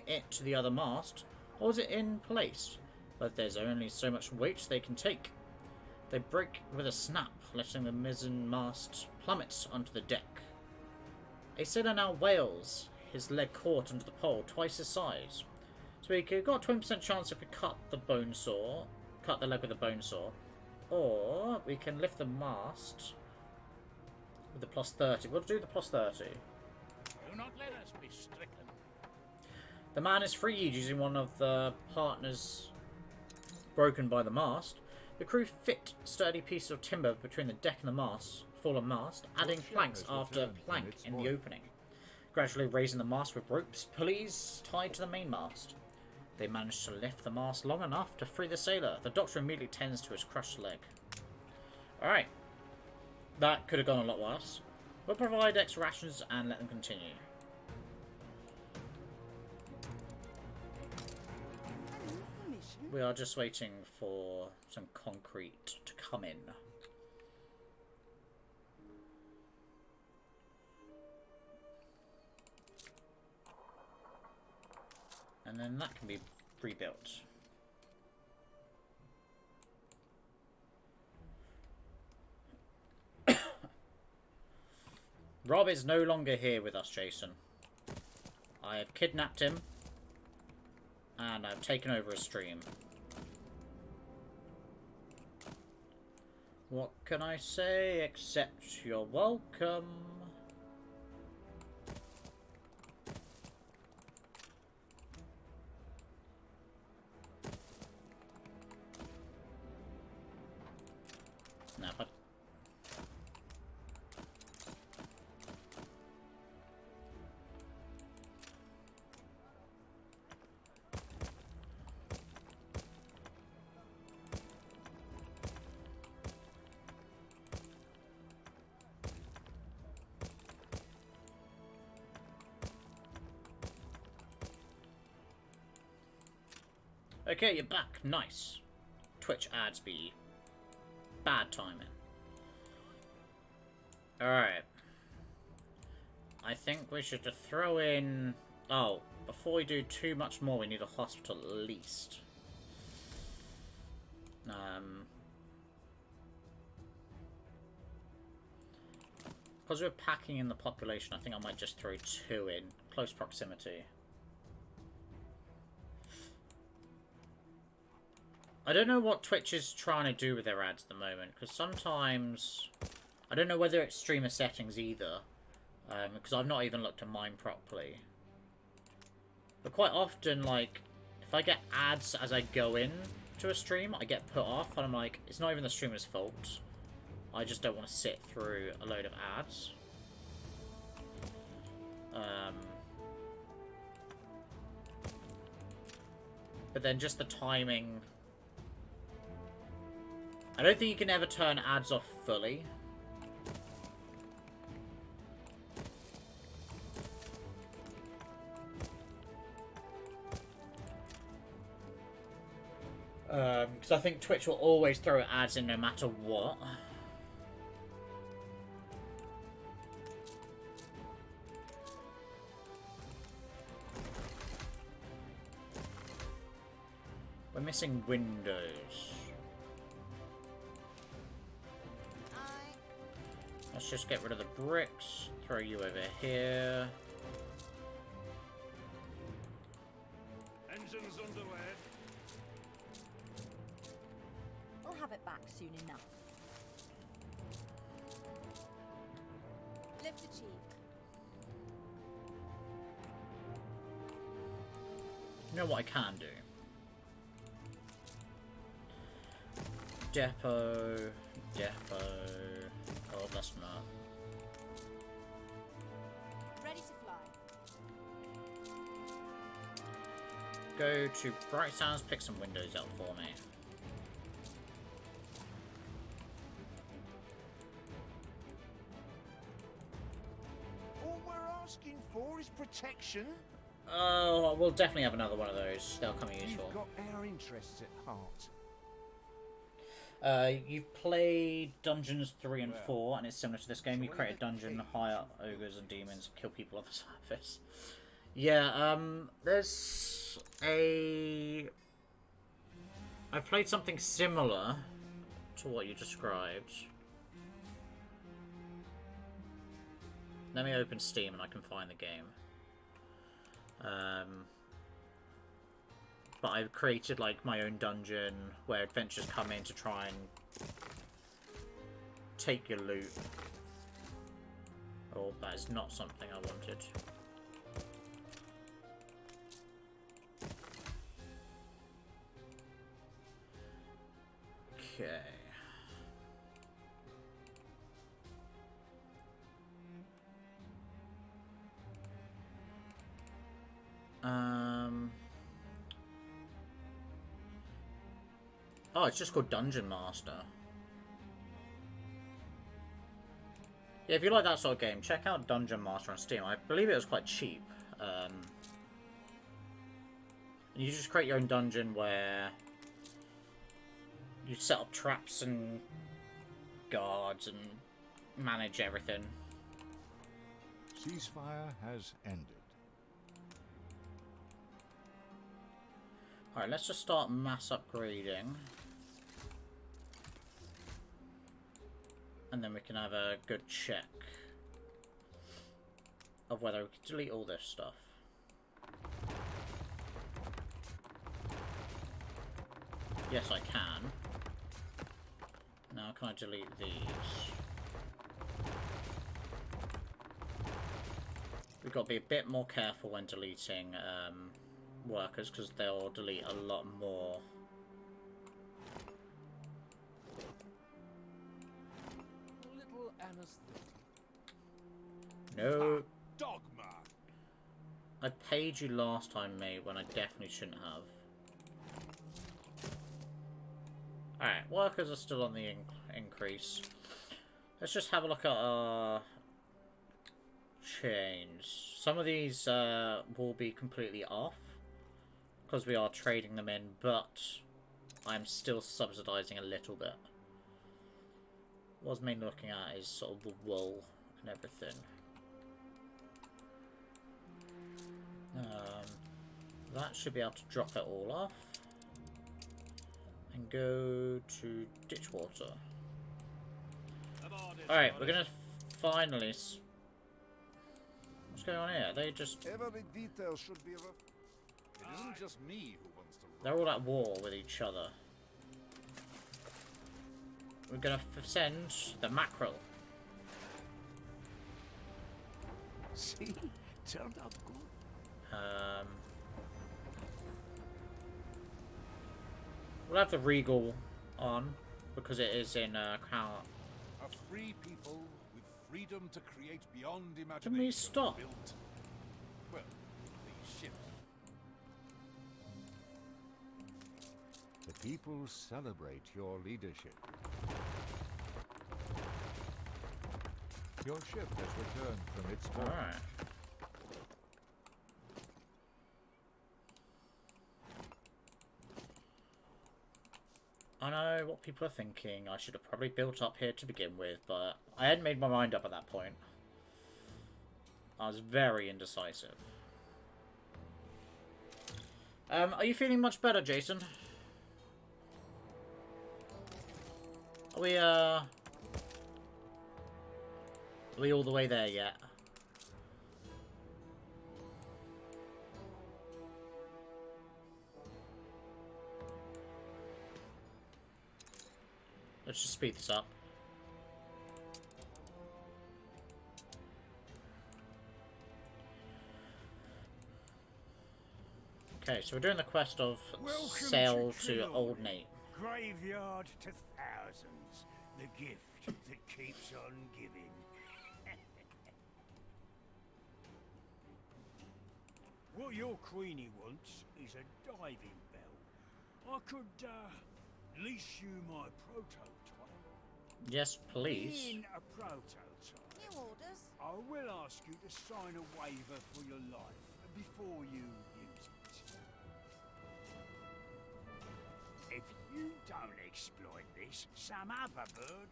it to the other mast holds it in place, but there's only so much weight they can take. They break with a snap, letting the mizzen mast plummet onto the deck. A sailor now wails, his leg caught under the pole, twice his size. So we could got a 20% chance if we cut the leg with a bone saw, or we can lift the mast with the plus 30. We'll do the plus 30. Do not let us be stricken. The man is freed using one of the partners broken by the mast. The crew fit sturdy pieces of timber between the deck and the fallen mast, adding planks after plank in the opening. Gradually raising the mast with ropes, pulleys tied to the main mast. They managed to lift the mast long enough to free the sailor. The doctor immediately tends to his crushed leg. Alright. That could have gone a lot worse. We'll provide extra rations and let them continue. We are just waiting for some concrete to come in. And then that can be rebuilt. Rob is no longer here with us, Jason. I have kidnapped him, and I've taken over his stream. What can I say except you're welcome? Now, if I... Okay, you're back. Nice. Twitch ads be bad timing. Alright. I think we should throw in... Oh, before we do too much more, we need a hospital at least. Because we're packing in the population, I think I might just throw 2 in. Close proximity. I don't know what Twitch is trying to do with their ads at the moment, because sometimes... I don't know whether it's streamer settings either, because I've not even looked at mine properly. But quite often, like, if I get ads as I go in to a stream, I get put off, and I'm like, it's not even the streamer's fault. I just don't want to sit through a load of ads. But then just the timing... I don't think you can ever turn ads off fully. Because I think Twitch will always throw ads in no matter what. We're missing windows. Let's just get rid of the bricks. Throw you over here. Engines underway. I'll have it back soon enough. Lift achieved. You know what I can do? Depot. Oh, that's not. Ready to fly. Go to Bright Sounds, pick some windows out for me. All we're asking for is protection. Oh, we'll definitely have another one of those. They'll come in useful. You've got our interests at heart. You've played Dungeons 3 and 4, and it's similar to this game. You create a dungeon, hire ogres and demons, kill people on the surface. Yeah, there's a... I've played something similar to what you described. Let me open Steam and I can find the game. But I've created like my own dungeon where adventurers come in to try and take your loot. Oh, that is not something I wanted. Okay. Oh, it's just called Dungeon Master. Yeah, if you like that sort of game, check out Dungeon Master on Steam. I believe it was quite cheap. And you just create your own dungeon where you set up traps and guards and manage everything. Ceasefire has ended. Alright, let's just start mass upgrading. And then we can have a good check of whether we can delete all this stuff. Yes, I can. Now, can I delete these? We've got to be a bit more careful when deleting workers, because they'll delete a lot more. Little anesthetic. No. Dogma. I paid you last time, mate, when I definitely shouldn't have. Alright, workers are still on the increase. Let's just have a look at our chains. Some of these will be completely off, because we are trading them in, but I'm still subsidizing a little bit. What I was mainly looking at is sort of the wool and everything. That should be able to drop it all off. And go to Ditchwater. Alright, we're going to finally. What's going on here? They just... Every detail should be of a... It isn't just me who wants to They're all at war with each other. We're gonna send the mackerel. See? Turned out good. We'll have the regal on because it is in Crown. A free people with freedom to create beyond imagination. Can we stop? Built, well, these ships. The people celebrate your leadership. Your ship has returned from its voyage. Alright. I know what people are thinking. I should have probably built up here to begin with, but I hadn't made my mind up at that point. I was very indecisive. Are you feeling much better, Jason? Are we all the way there yet? Let's just speed this up. Okay, so we're doing the quest of sail to Old Nate. Graveyard to thousands. The gift that keeps on giving. What your Queenie wants is a diving bell. I could lease you my prototype. Yes, please. In a prototype, New orders. I will ask you to sign a waiver for your life before you use it. If you don't exploit this, some other bird.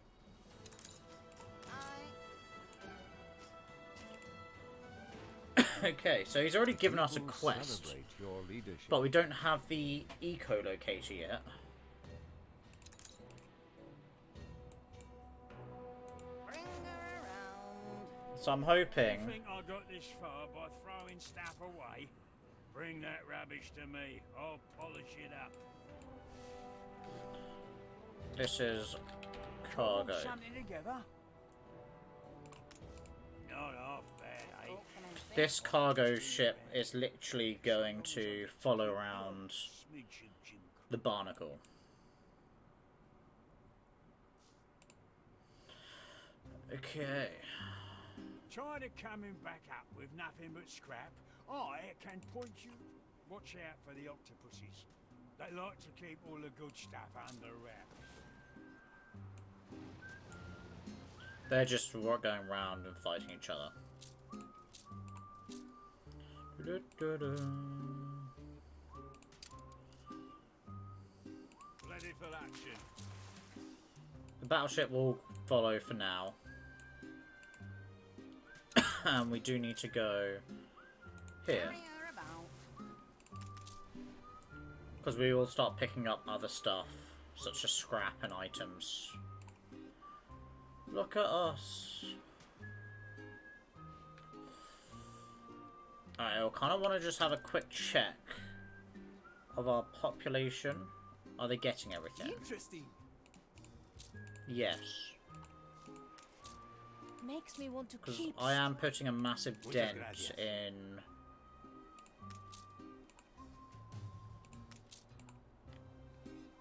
Okay, so he's already given us a People quest, celebrate your leadership. but we don't have the eco-locator yet. Bring her around. So I'm I hoping... think I got this far by throwing stuff away. Bring that rubbish to me. I'll polish it up. This is cargo. Something together. Not half bad, eh? This cargo ship is literally going to follow around Smidge of Jim. the barnacle. Okay. Try to coming back up with nothing but scrap. I can point you. Watch out for the octopuses. They like to keep all the good stuff under wraps. They're just going around and fighting each other. Ready for action. The battleship will follow for now. And we do need to go here. Carry her about. Because we will start picking up other stuff, such as scrap and items. Look at us. Alright, I kind of want to just have a quick check of our population. Are they getting everything? Interesting. Yes. Makes me want to Because keep. I am putting a massive dent in...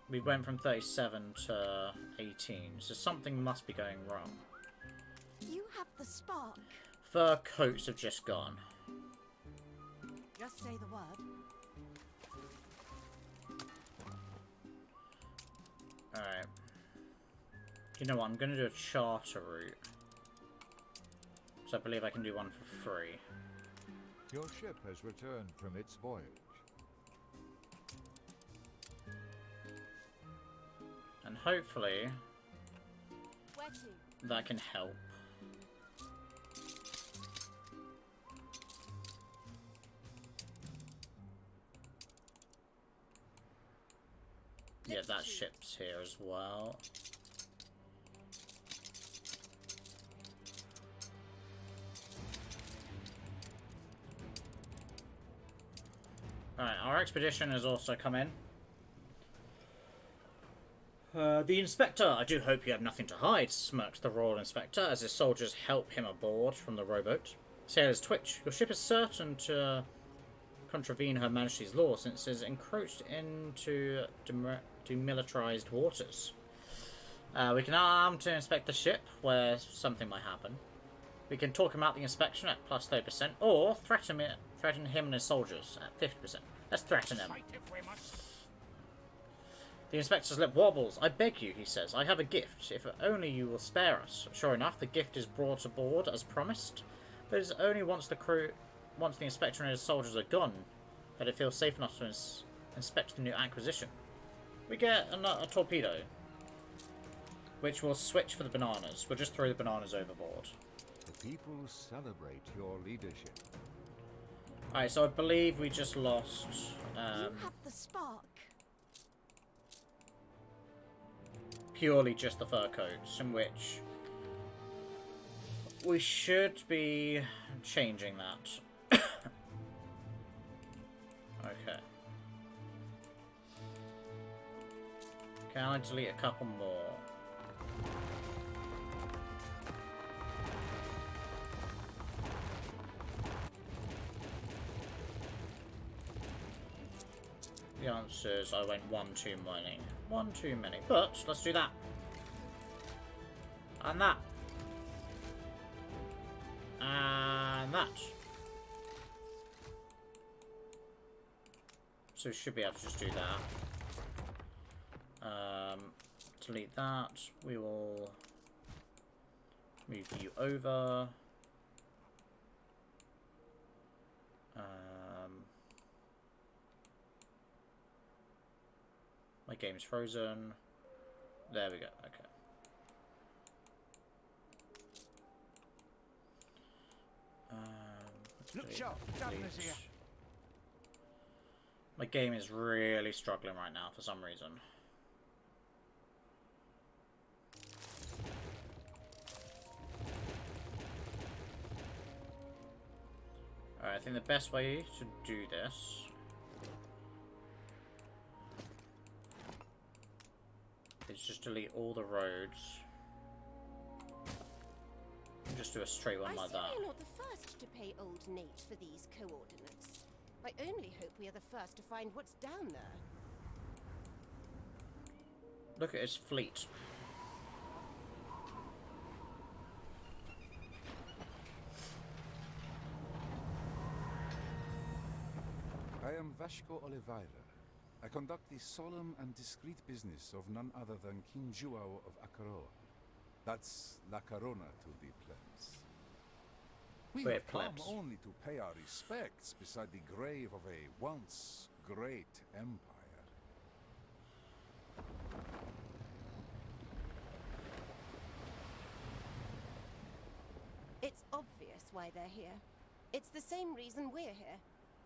We went from 37 to 18, so something must be going wrong. You have the spark. Fur coats have just gone. Just say the word. Alright. You know what, I'm going to do a charter route. So I believe I can do one for free. Your ship has returned from its voyage. And hopefully Where to? that can help. Yeah, that ship's here as well. Right, our expedition has also come in. The Inspector, I do hope you have nothing to hide, smirks the Royal Inspector as his soldiers help him aboard from the rowboat. Sailors twitch. Your ship is certain to contravene Her Majesty's law since it is encroached into demilitarized waters. We can arm to inspect the ship where something might happen. We can talk him out the inspection at plus 30%, or threaten him and his soldiers at 50%. Let's threaten him. The inspector's lip wobbles. I beg you, he says. I have a gift, if only you will spare us. Sure enough, the gift is brought aboard as promised, but it is only once the inspector and his soldiers are gone that it feels safe enough to inspect the new acquisition. We get a torpedo, which will switch for the bananas. We'll just throw the bananas overboard. The people celebrate your leadership. Alright, so I believe we just lost... You have the spark. purely just the fur coats, in which we should be changing that. Okay. Can I delete a couple more? The answer is I went one too many. One too many. But let's do that. And that. And that. So we should be able to just do that. Delete that. We will move you over. My game's frozen. There we go. Okay. Look sharp, Governor's here. My game is really struggling right now for some reason. Alright, I think the best way to do this is just delete all the roads and just do a straight one like that. I see we're not the first to pay old Nate for these coordinates. I only hope we are the first to find what's down there. Look at his fleet. I am Vasco Oliveira. I conduct the solemn and discreet business of none other than King Juao of Akaroa. That's La Corona to the plebs. We have come only to pay our respects beside the grave of a once great empire. It's obvious why they're here. It's the same reason we're here.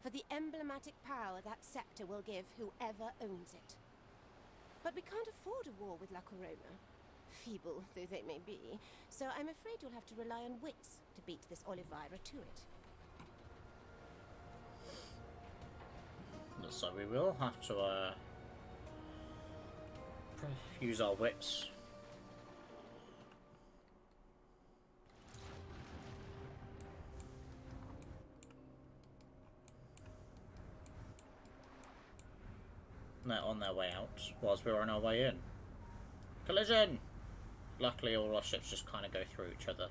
For the emblematic power that scepter will give whoever owns it. But we can't afford a war with La Corona, feeble though they may be, so I'm afraid you'll have to rely on wits to beat this Oliveira to it. So we will have to use our wits. They're on their way out, whilst we're on our way in. Collision! Luckily all our ships just kind of go through each other.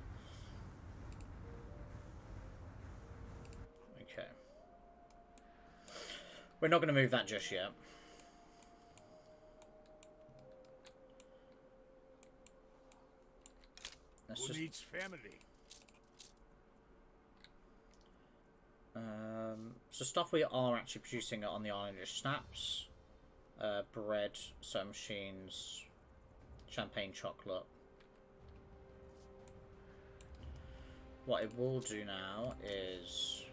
Okay. We're not going to move that just yet. Who needs family? So stuff we are actually producing on the island is snaps. Bread, soda machines, champagne chocolate. What it will do now is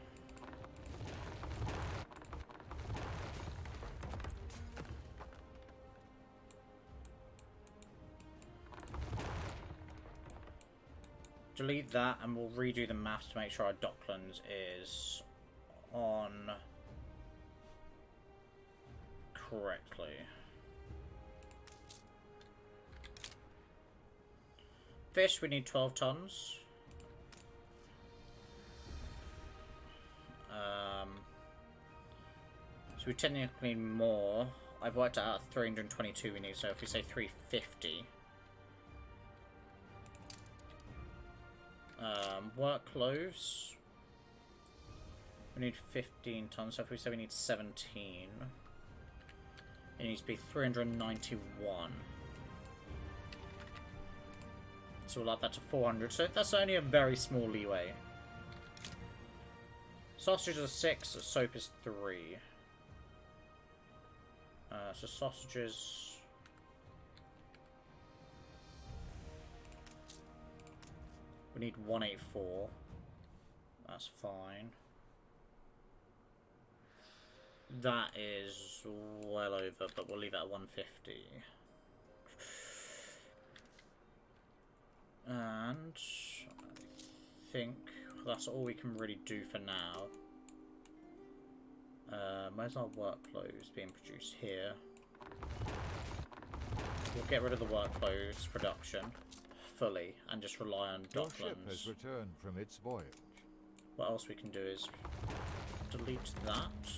delete that, and we'll redo the maths to make sure our Docklands is on correctly. Fish, we need 12 tons. So we technically more. I've worked out 322 we need, so if we say 350. Work clothes. We need 15 tons, so if we say we need 17, it needs to be 391. So we'll add that to 400, so that's only a very small leeway. Sausages are 6, soap is 3. So sausages... We need 184. That's fine. That is well over, but we'll leave it at 150. And I think that's all we can really do for now. Where's our work clothes being produced? Here. We'll get rid of the work clothes production fully and just rely on Your Docklands. ship has returned from its voyage. What else we can do is delete that.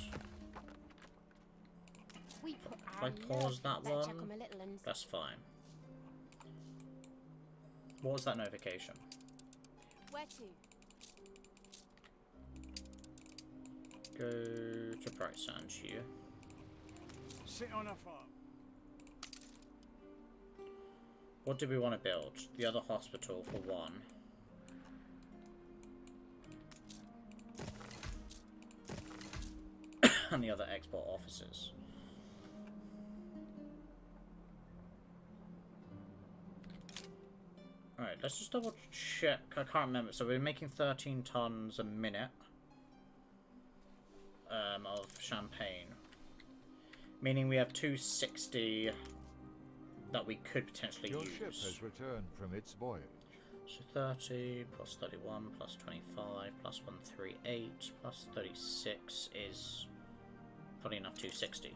We put If our I pause that let's one, check on my little uns. that's fine. What was that notification? Where to? Go to Bright Sand here. Sit on a farm. What do we want to build? The other hospital for one. And the other export offices. Alright, let's just double check. I can't remember. So we're making 13 tons a minute of champagne. Meaning we have 260 that we could potentially Your use. ship has returned from its voyage. So 30 plus 31 plus 25 plus 138 plus 36 is, funny enough, 260.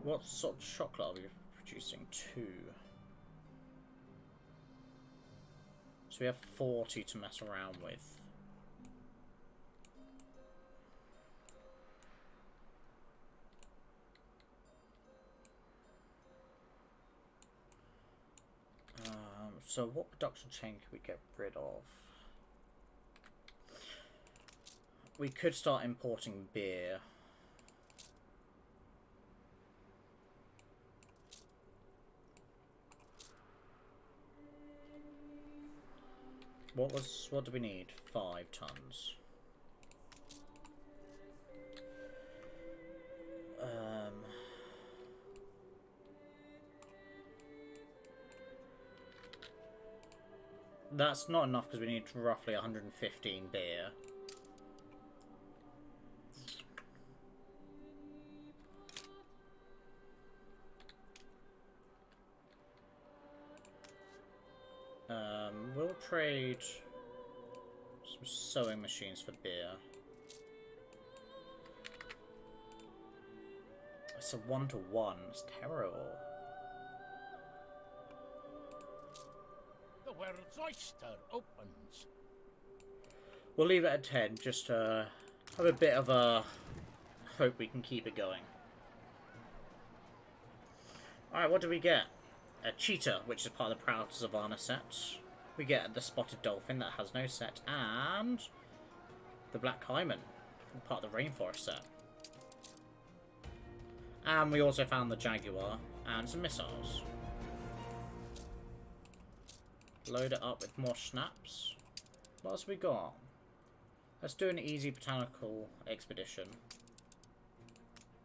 What sort of chocolate are we producing? 2. So we have 40 to mess around with. So what production chain can we get rid of? We could start importing beer. What do we need? 5 tons. That's not enough because we need roughly 115 beer. We'll trade some sewing machines for beer. It's a 1-to-1. It's terrible. The world's oyster opens. We'll leave it at 10, just to have a bit of a hope we can keep it going. Alright, what do we get? A cheetah, which is part of the Proud Savannah set. We get the spotted dolphin that has no set, and the black caiman, part of the rainforest set. And we also found the jaguar and some missiles. Load it up with more snaps. What else have we got? Let's do an easy botanical expedition.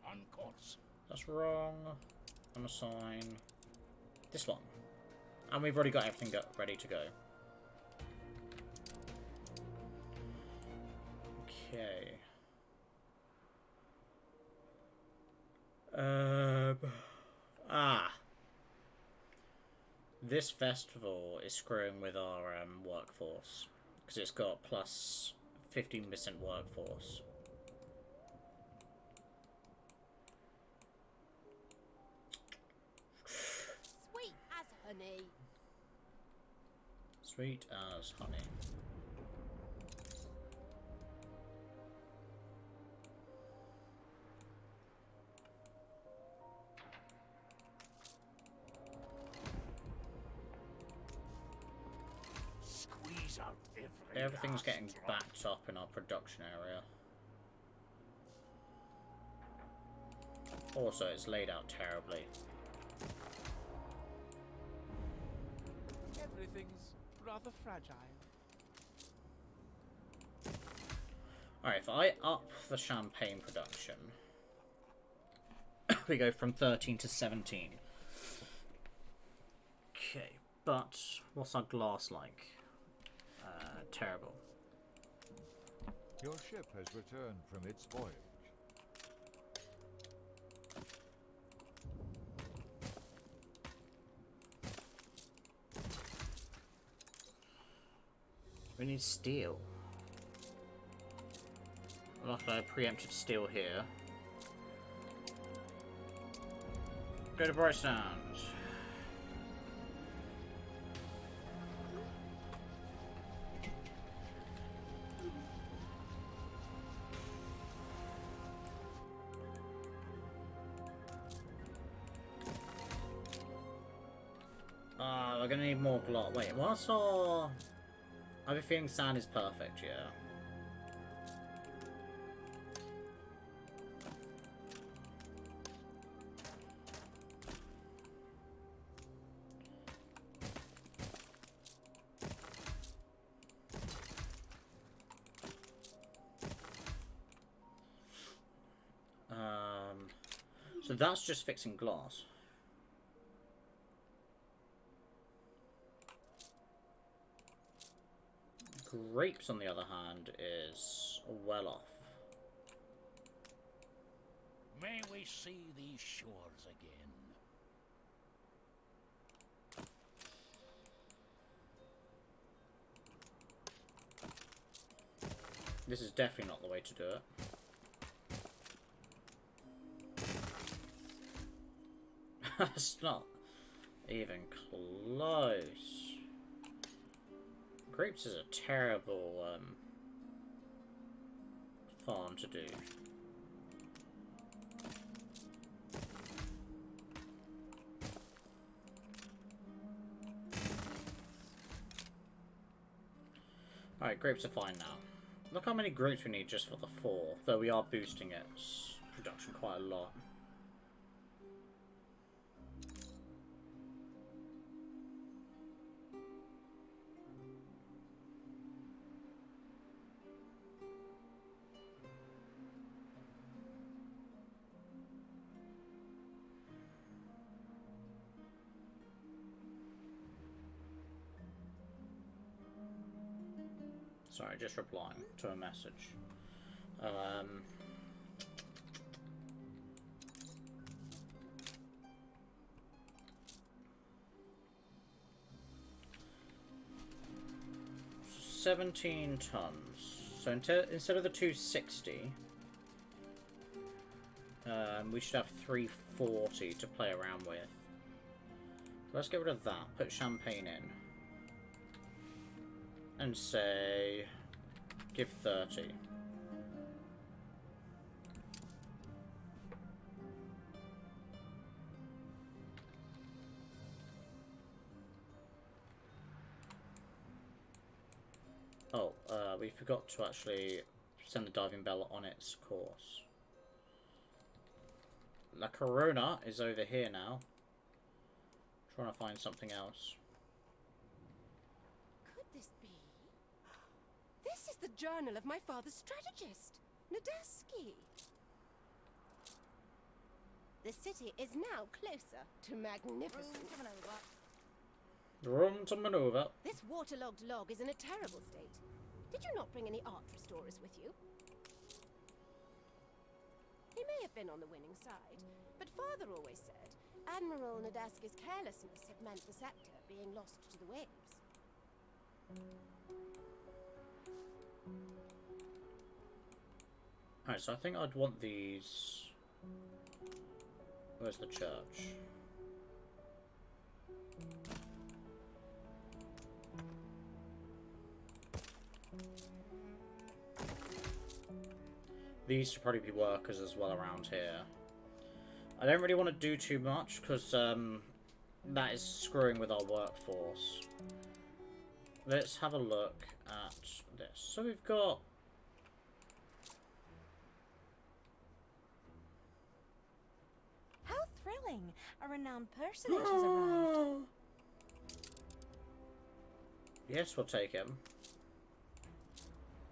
On course. That's wrong. Unassign. This one. And we've already got everything ready to go. Okay. This festival is screwing with our workforce because it's got plus 15% workforce. Sweet as honey. Sweet as honey. Squeeze out every Everything's last getting drop. backed up in our production area. Also, it's laid out terribly. Everything's rather fragile. Alright, if I up the champagne production, we go from 13 to 17. Okay, but what's our glass like? Terrible. Your ship has returned from its voyage. We need steel. Luckily I preempted steel here. Go to Bright Sands. We're gonna need more gloss. Wait, what's our... I have a feeling sand is perfect, yeah. So that's just fixing glass. Grapes, on the other hand, is well off. May we see these shores again. This is definitely not the way to do it. It's not even close. Grapes is a terrible farm to do. Alright, grapes are fine now. Look how many grapes we need just for the 4, though we are boosting its production quite a lot. Sorry, just replying to a message. 17 tons. So instead of the 260, we should have 340 to play around with. So let's get rid of that. Put champagne in. And say, give 30. Oh, we forgot to actually send the diving bell on its course. La Corona is over here now. Trying to find something else. Could this be? This is the journal of my father's strategist, Nadesky. The city is now closer to magnificent. Room to maneuver. This waterlogged log is in a terrible state. Did you not bring any art restorers with you? He may have been on the winning side, but father always said Admiral Nadesky's carelessness had meant the scepter being lost to the waves. Alright, so I think I'd want these... Where's the church? These should probably be workers as well around here. I don't really want to do too much because that is screwing with our workforce. Let's have a look at this. So we've got... How thrilling! A renowned personage has arrived. Yes, we'll take him.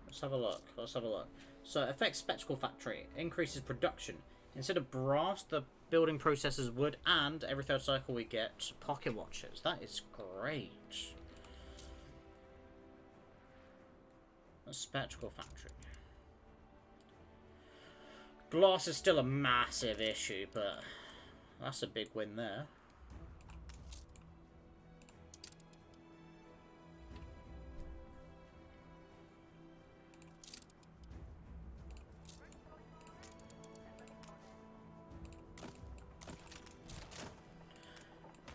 Let's have a look. Let's have a look. So, affects Spectacle Factory. Increases production. Instead of brass, the building processes wood, and every third cycle we get pocket watches. That is great. A Spectacle Factory. Glass is still a massive issue, but that's a big win there.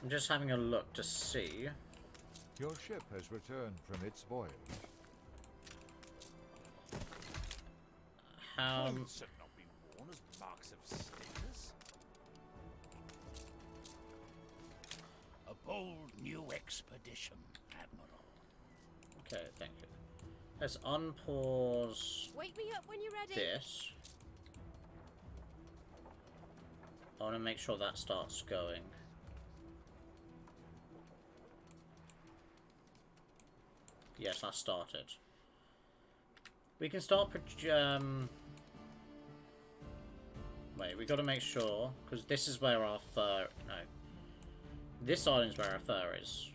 I'm just having a look to see. Your ship has returned from its voyage. Clothes should not be worn as marks of status. A bold new expedition, Admiral. Okay, thank you. Let's unpause Wake me up when you're ready. this. I want to make sure that starts going. Yes, that started. We can start... Wait, we got to make sure, because this is where our fur... No. This island's where our fur is.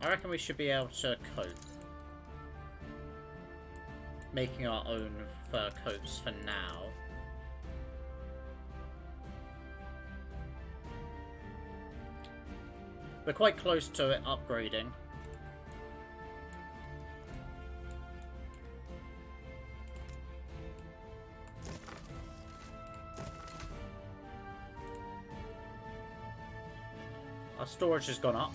I reckon we should be able to cope. Making our own fur coats for now. We're quite close to it upgrading. Our storage has gone up.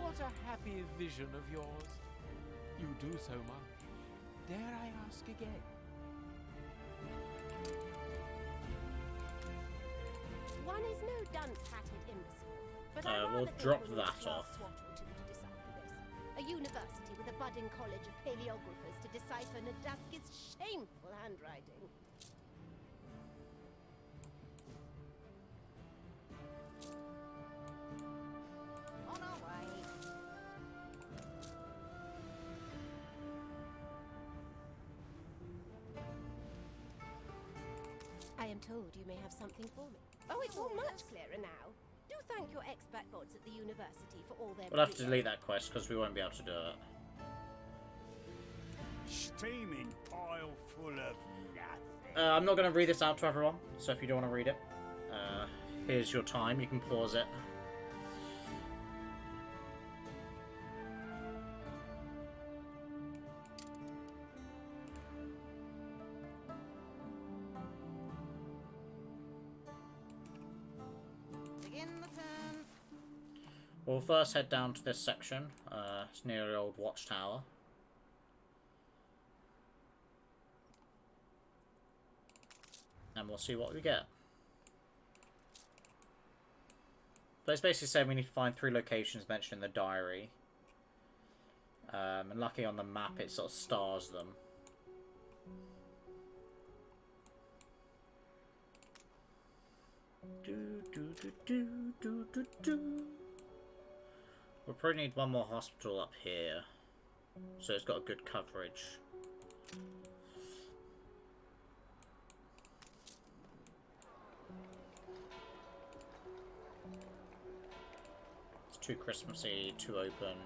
What a happy vision of yours. You do so much. Dare I ask again? One is no dunce-hatted imbecile, but We'll drop that off. A university with a budding college of paleographers to decipher Nadaski's shameful handwriting. On our way. I am told you may have something for me. Oh, it's all much clearer now. Do thank your expert gods at the university for all their... We'll have to delete that quest because we won't be able to do it. Steaming pile full of nothing. I'm not going to read this out to everyone, so if you don't want to read it, here's your time. You can pause it. Begin the turn. We'll first head down to this section. It's near the old watchtower. And we'll see what we get. But it's basically saying we need to find 3 locations mentioned in the diary. And luckily on the map it sort of stars them. We'll probably need one more hospital up here. So it's got a good coverage. It's too Christmassy, too open.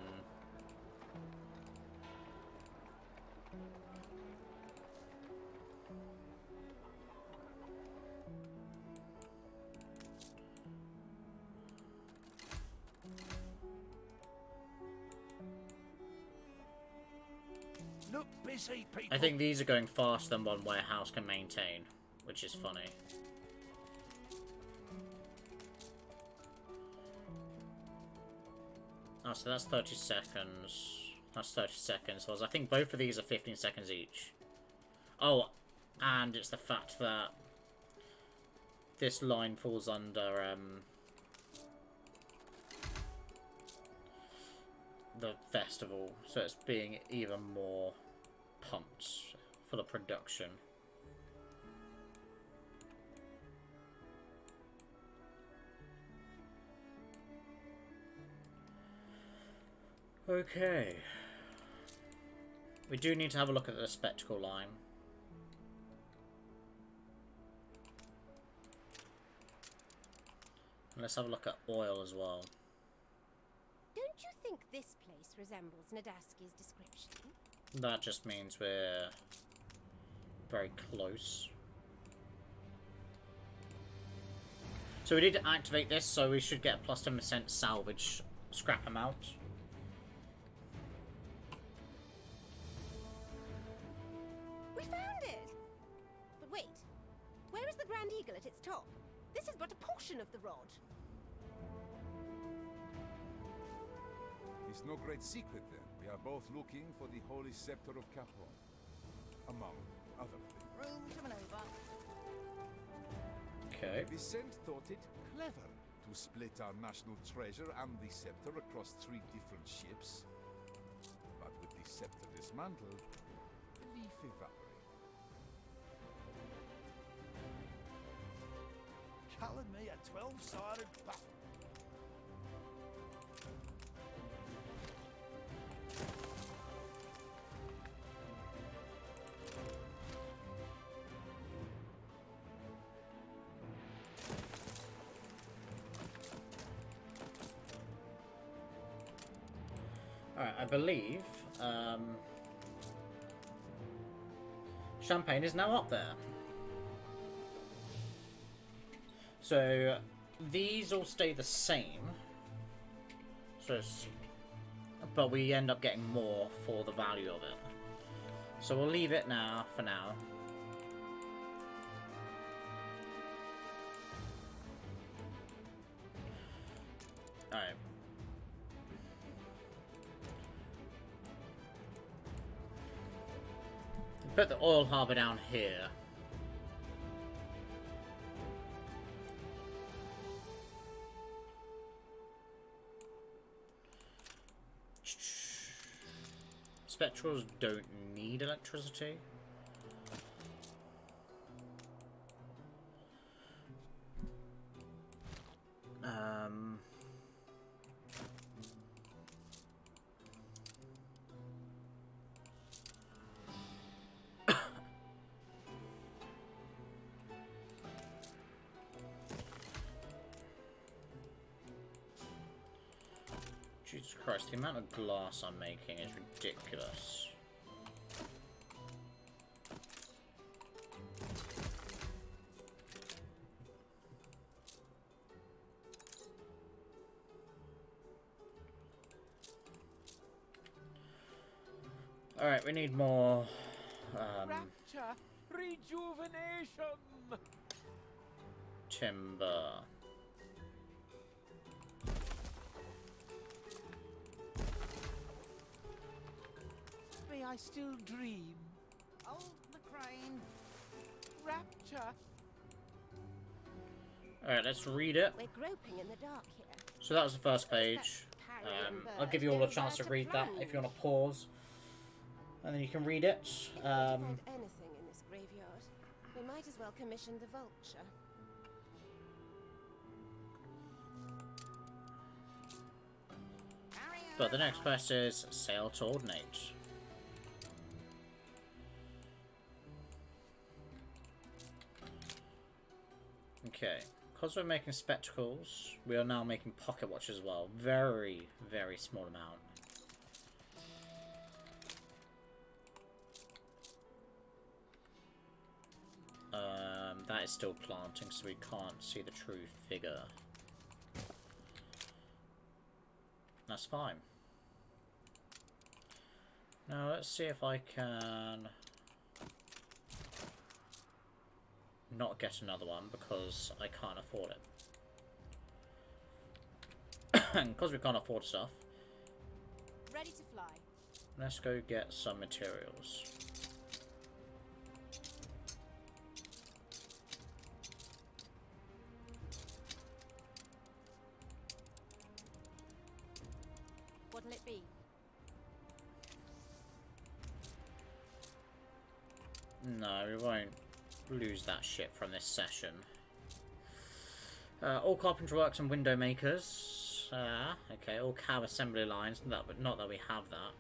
busy, people. I think these are going faster than one warehouse can maintain, which is funny. Oh, so that's 30 seconds. That's 30 seconds. So I think both of these are 15 seconds each. Oh, and it's the fact that this line falls under the festival, so it's being even more pumped for the production. Okay. We do need to have a look at the spectacle line. And let's have a look at oil as well. Don't you think this place resembles Nadaski's description? That just means we're very close. So we did activate this, so we should get plus 10% salvage scrap amount. We found it! But wait, where is the Grand Eagle at its top? This is but a portion of the rod. It's no great secret then. We are both looking for the Holy Scepter of Capon, among other things. Room to maneuver. Okay. Vicent thought it clever to split our national treasure and the scepter across 3 different ships. But with the scepter dismantled, belief evaporated. Coloured me a 12-sided buff. Alright, I believe Champagne is now up there. So these all stay the same. So but we end up getting more for the value of it. So we'll leave it now for now. Alright. Put the oil harbour down here. Spectrals don't need electricity. Jesus Christ, the amount of glass I'm making is ridiculous. Alright, we need more Rapture, rejuvenation. timber. May I still dream? Hold the crane. Rapture. Alright, let's read it. We're groping in the dark here. So that was the first page. I'll give you all a chance to read that if you want to pause. And then you can read it. If we find anything in this graveyard, we might as well commission the vulture. But the next quest is Sail to Ordinate. Okay, because we're making spectacles, we are now making pocket watch as well. Very, very small amount. That is still planting, so we can't see the true figure. That's fine. Now let's see if I can not get another one because I can't afford it. And because we can't afford stuff, Ready to fly. let's go get some materials. What'll it be? No, we won't lose that shit from this session. All carpentry works and window makers. Okay, all cab assembly lines. Not that we have that.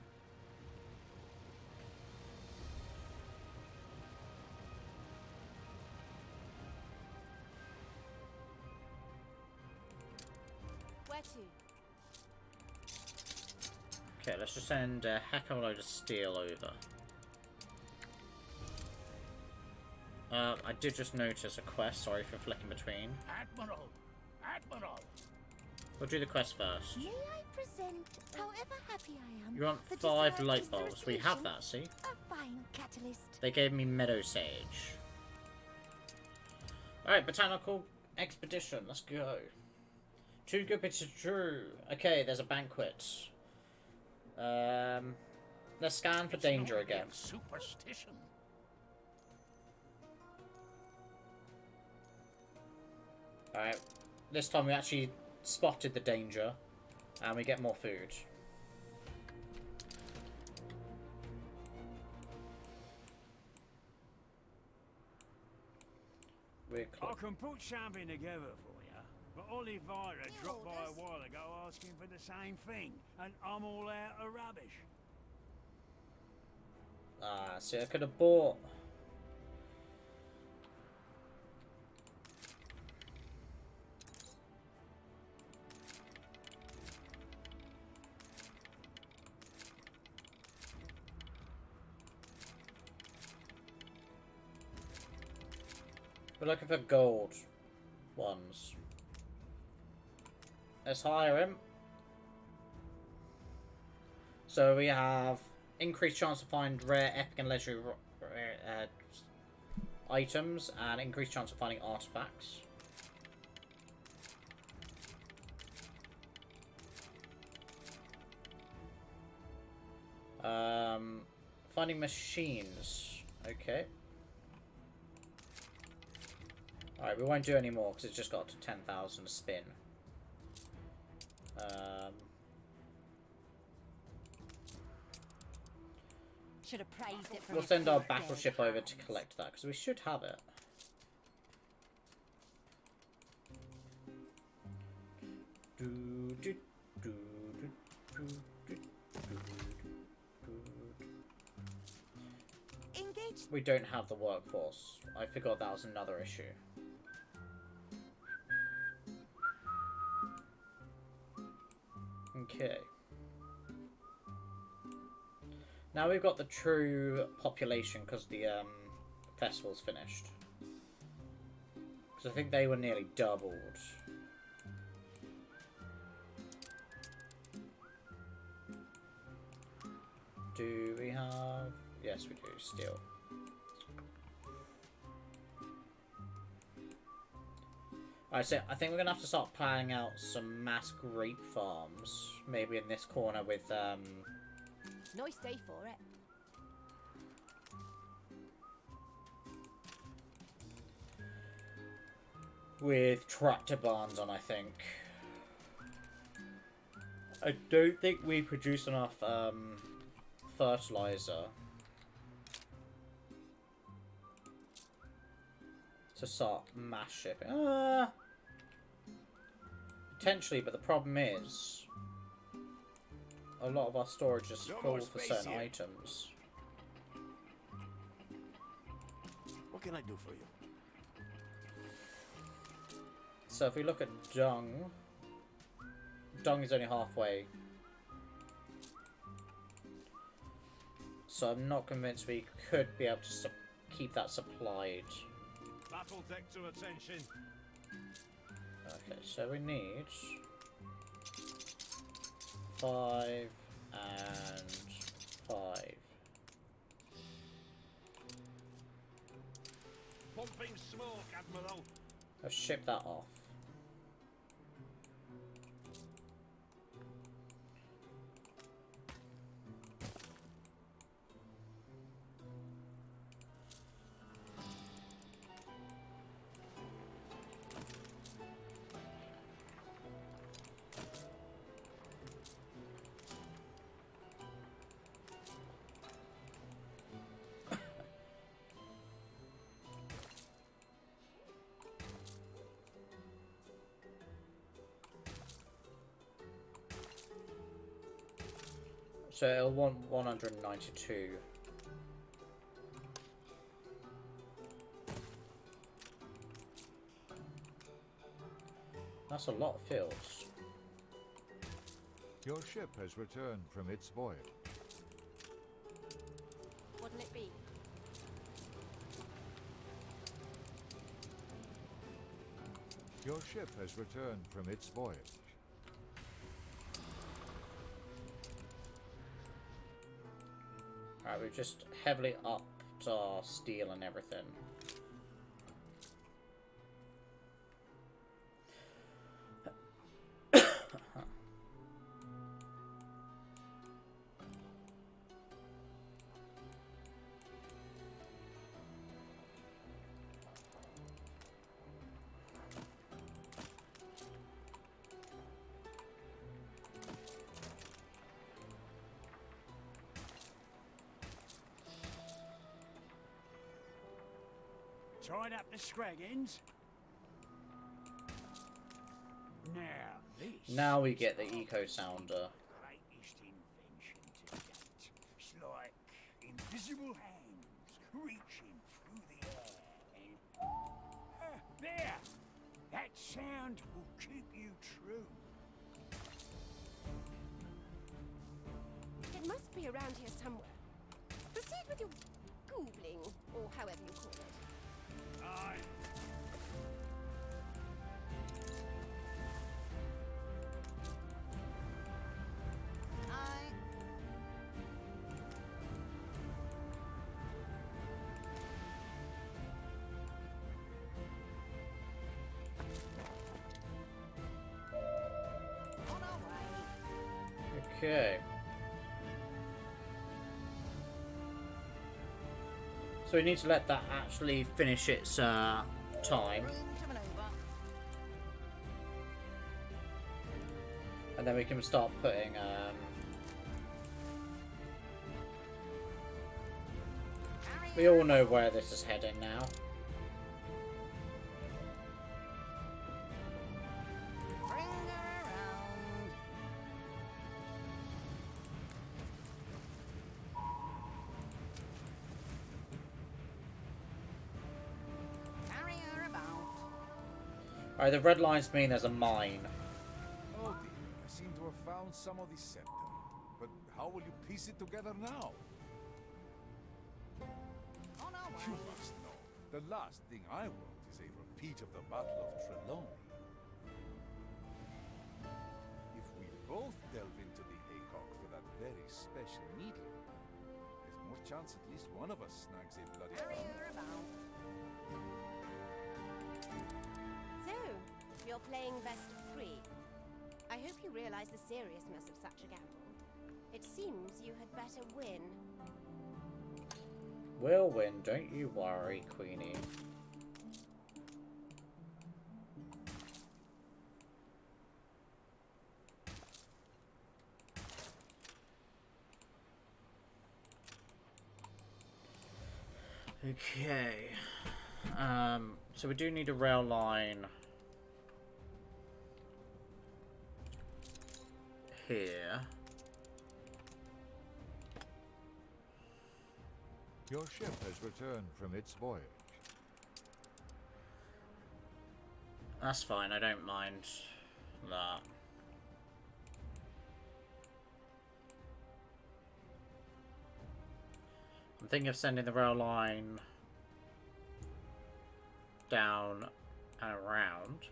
Where to? Okay, let's just send a heck of a load of steel over. I did just notice a quest. Sorry for flicking between. Admiral! Admiral! We'll do the quest first. May I present, however happy I am, You want the 5 dessert light is the bulbs. We have resolution, that, see? A fine catalyst. They gave me meadow sage. Alright, botanical expedition. Let's go. Too good to true. Okay, there's a banquet. Let's scan for danger again. Superstition. Alright, this time we actually spotted the danger, and we get more food. We're I can put something together for you, but Olivira dropped by a while ago asking for the same thing, and I'm all out of rubbish. See, I could have bought. We're looking for gold ones. Let's hire him. So we have increased chance to find rare, epic, and legendary items, and increased chance of finding artifacts. Finding machines. Okay. Alright, we won't do any more because it's just got to 10,000 a spin. Should have praised it from We'll its send our dead battleship over to hands. collect that because we should have it. Engage. We don't have the workforce. I forgot that was another issue. Okay. Now we've got the true population because the festival's finished. Because I think they were nearly doubled. Do we have... Yes, we do, still. Alright, so I think we're going to have to start planning out some mass grape farms. Maybe in this corner with, Nice day for it. with tractor barns on, I think. I don't think we produce enough, fertilizer to start mass shipping. Potentially, but the problem is a lot of our storage is No full more for space certain here. items. What can I do for you? So if we look at dung, dung is only halfway. So I'm not convinced we could be able to keep that supplied. Battle deck to attention. Okay, so we need 5 and 5. Pumping smoke, Admiral. Let's ship that off. So it'll want 192. That's a lot of fields. Your ship has returned from its voyage. What'll it be? Your ship has returned from its voyage. Alright, we've just heavily upped our steel and everything. Tied up the scraggins. Now this. Now we get the eco sounder. Greatest invention to date. It's like invisible hands reaching through the air and there. That sound will keep you true. It must be around here somewhere. Proceed with your googling, or however you call it. Aye. Aye. On our way. Okay. So we need to let that actually finish its time. Room to maneuver. And then we can start putting we all know where this is heading now. Bring her around. Carry her about. Alright, the red lines mean there's a mine. Oh dear, I seem to have found some of the scepter. But how will you piece it together now? On our You way. must know, the last thing I want is a repeat of the Battle of Trelawney. If we both delve into the haycock for that very special needle, there's more chance at least one of us snags a bloody... Carry her about. So, you're playing best of 3. I hope you realize the seriousness of such a gamble. It seems you had better win. We'll win, don't you worry, Queenie. Okay. So we do need a rail line here. Your ship has returned from its voyage. That's fine, I don't mind that. I'm thinking of sending the rail line down and around.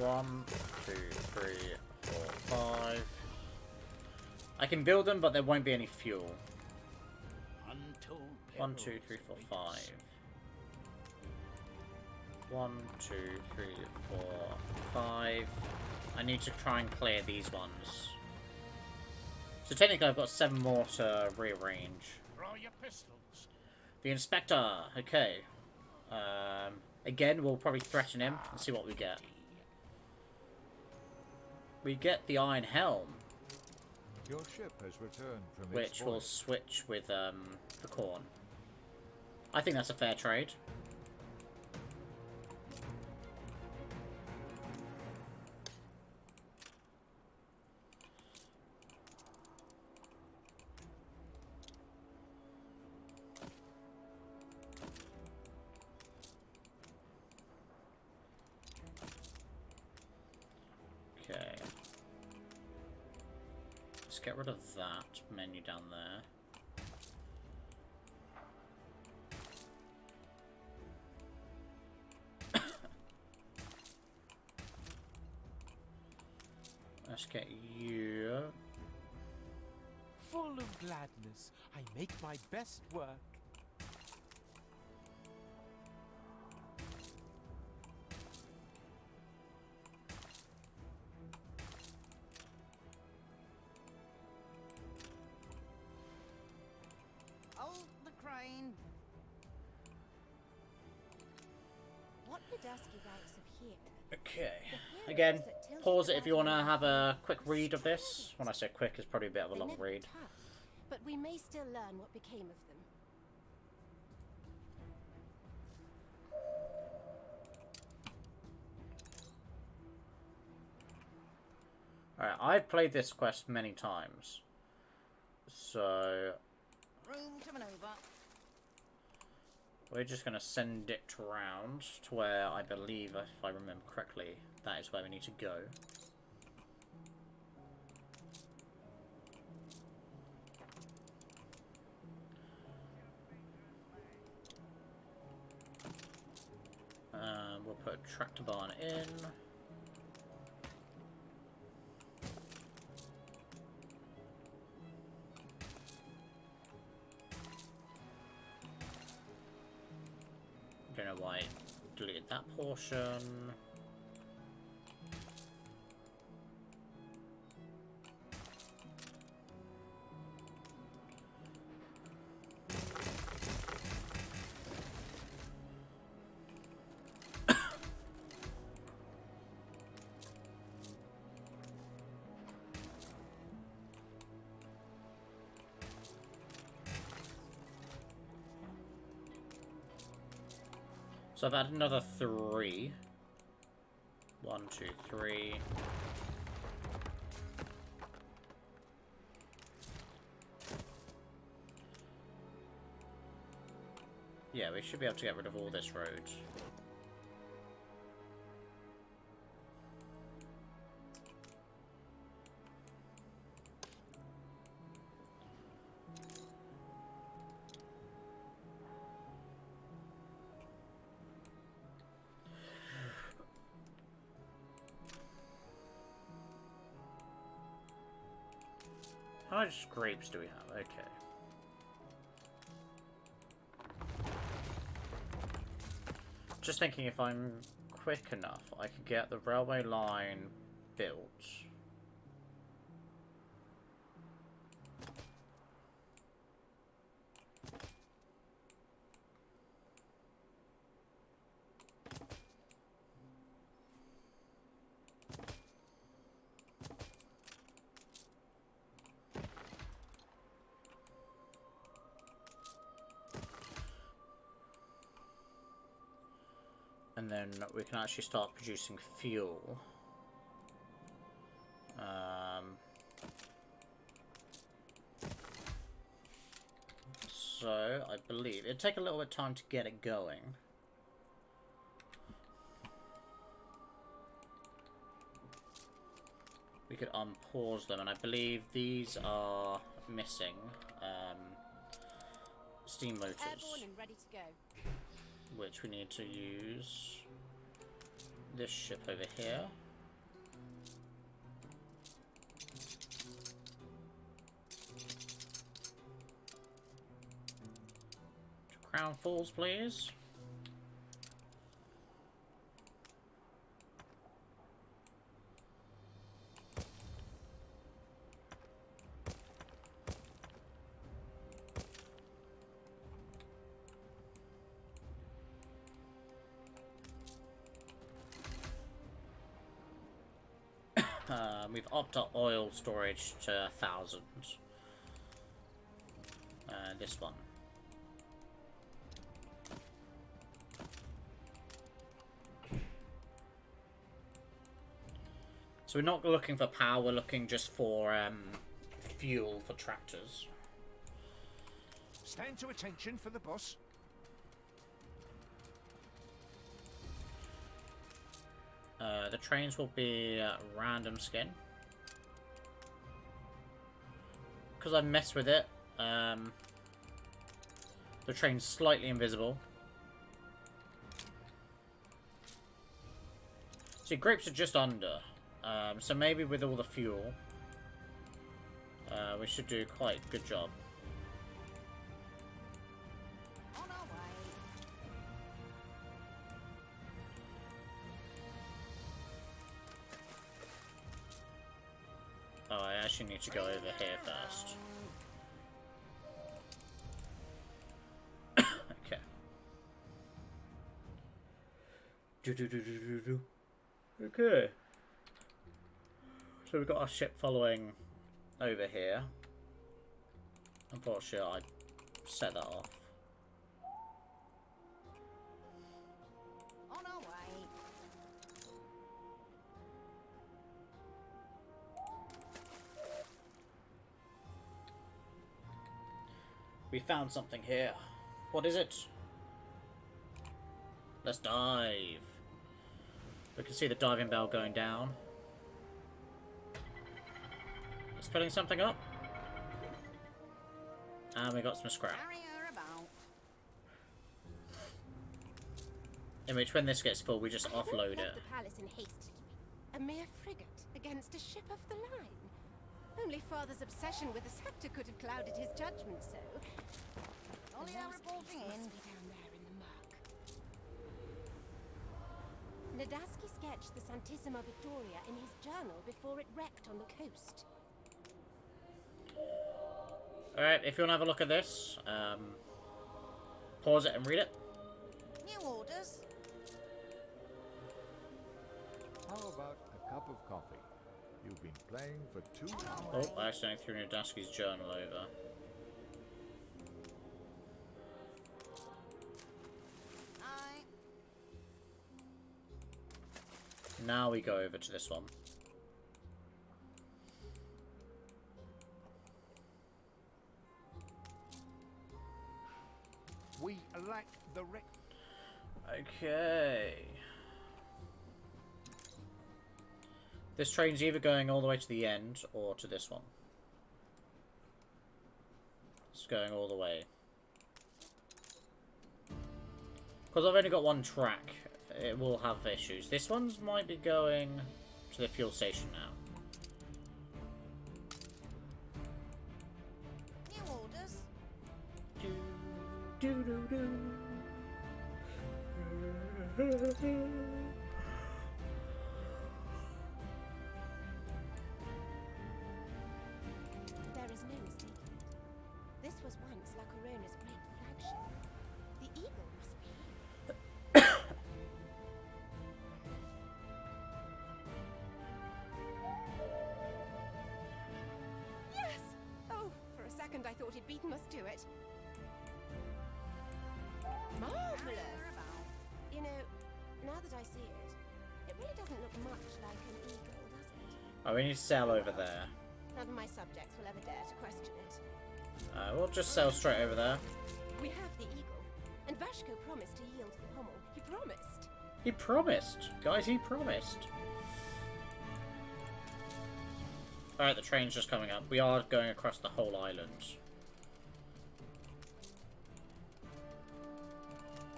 1, 2, 3, 4, 5. I can build them, but there won't be any fuel. Untold 1, 2, 3, 4, 5. 1, 2, 3, 4, 5. I need to try and clear these ones. So technically I've got 7 more to rearrange. Draw your pistols. The Inspector, okay. Again, we'll probably threaten him and see what we get. We get the Iron Helm, Your ship has returned from its which will voyage. switch with the corn. I think that's a fair trade. Okay. Let's get rid of that menu down there. Let's get you. Full of gladness, I make my best work. Hold the crane. What Badusky writes of here. Okay. Again, pause it if you want to have a quick read of this. When I say quick, it's probably a bit of a They long never read. touched, but we may still learn what became of them. Alright, I've played this quest many times. So, Room to maneuver. we're just going to send it round to where I believe, if I remember correctly, that is where we need to go. We'll put tractor barn in. Don't know why I deleted that portion. So I've added another 3. 1, 2, 3. Yeah, we should be able to get rid of all this road. How much grapes do we have? Okay. Just thinking if I'm quick enough, I could get the railway line built. And then we can actually start producing fuel. So, I believe it'd take a little bit of time to get it going. We could unpause them, and I believe these are missing steam motors, Airborne and ready to go. which we need to use this ship over here. Crown Falls, please. We've upped our oil storage to 1,000. This one. So we're not looking for power, we're looking just for fuel for tractors. Stand to attention for the boss. The trains will be random skin. Because I messed with it, the train's slightly invisible. See, grapes are just under. So maybe with all the fuel, we should do quite a good job. On our way. Oh, I actually need to go over here first. Okay. Okay. So we've got our ship following over here. Unfortunately, I set that off. On our way. We found something here. What is it? Let's dive. We can see the diving bell going down. It's putting something up. And we got some scrap. Barrier about. In which, when this gets full, we just offload it. The palace in haste. A mere frigate against a ship of the line. Only Father's obsession with the scepter could have clouded his judgment so. Ollia Those reporting keys in. must be down there in the murk. Nadaski sketched the Santissima Victoria in his journal before it wrecked on the coast. Alright, if you want to have a look at this, pause it and read it. New orders. How about a cup of coffee? You've been playing for 2 hours. Oh, I accidentally threw Nadaski's journal over. Aye. Now we go over to this one. We lack the Okay. This train's either going all the way to the end or to this one. It's going all the way. Because I've only got one track, it will have issues. This one's might be going to the fuel station now. New orders. Do, do, do. There is no mistaking it. This was once La Corona's great flagship. The Eagle must be here. Yes! Oh, for a second I thought he'd beaten us to it. Marvelous! Barrier about. You know, now that I see it, it really doesn't look much like an eagle, does it? Oh, we need to sail over there. None of my subjects will ever dare to question it. We'll just sail straight over there. We have the eagle, and Vashko promised to yield the pommel. He promised. He promised. Guys, he promised. Alright, the train's just coming up. We are going across the whole island.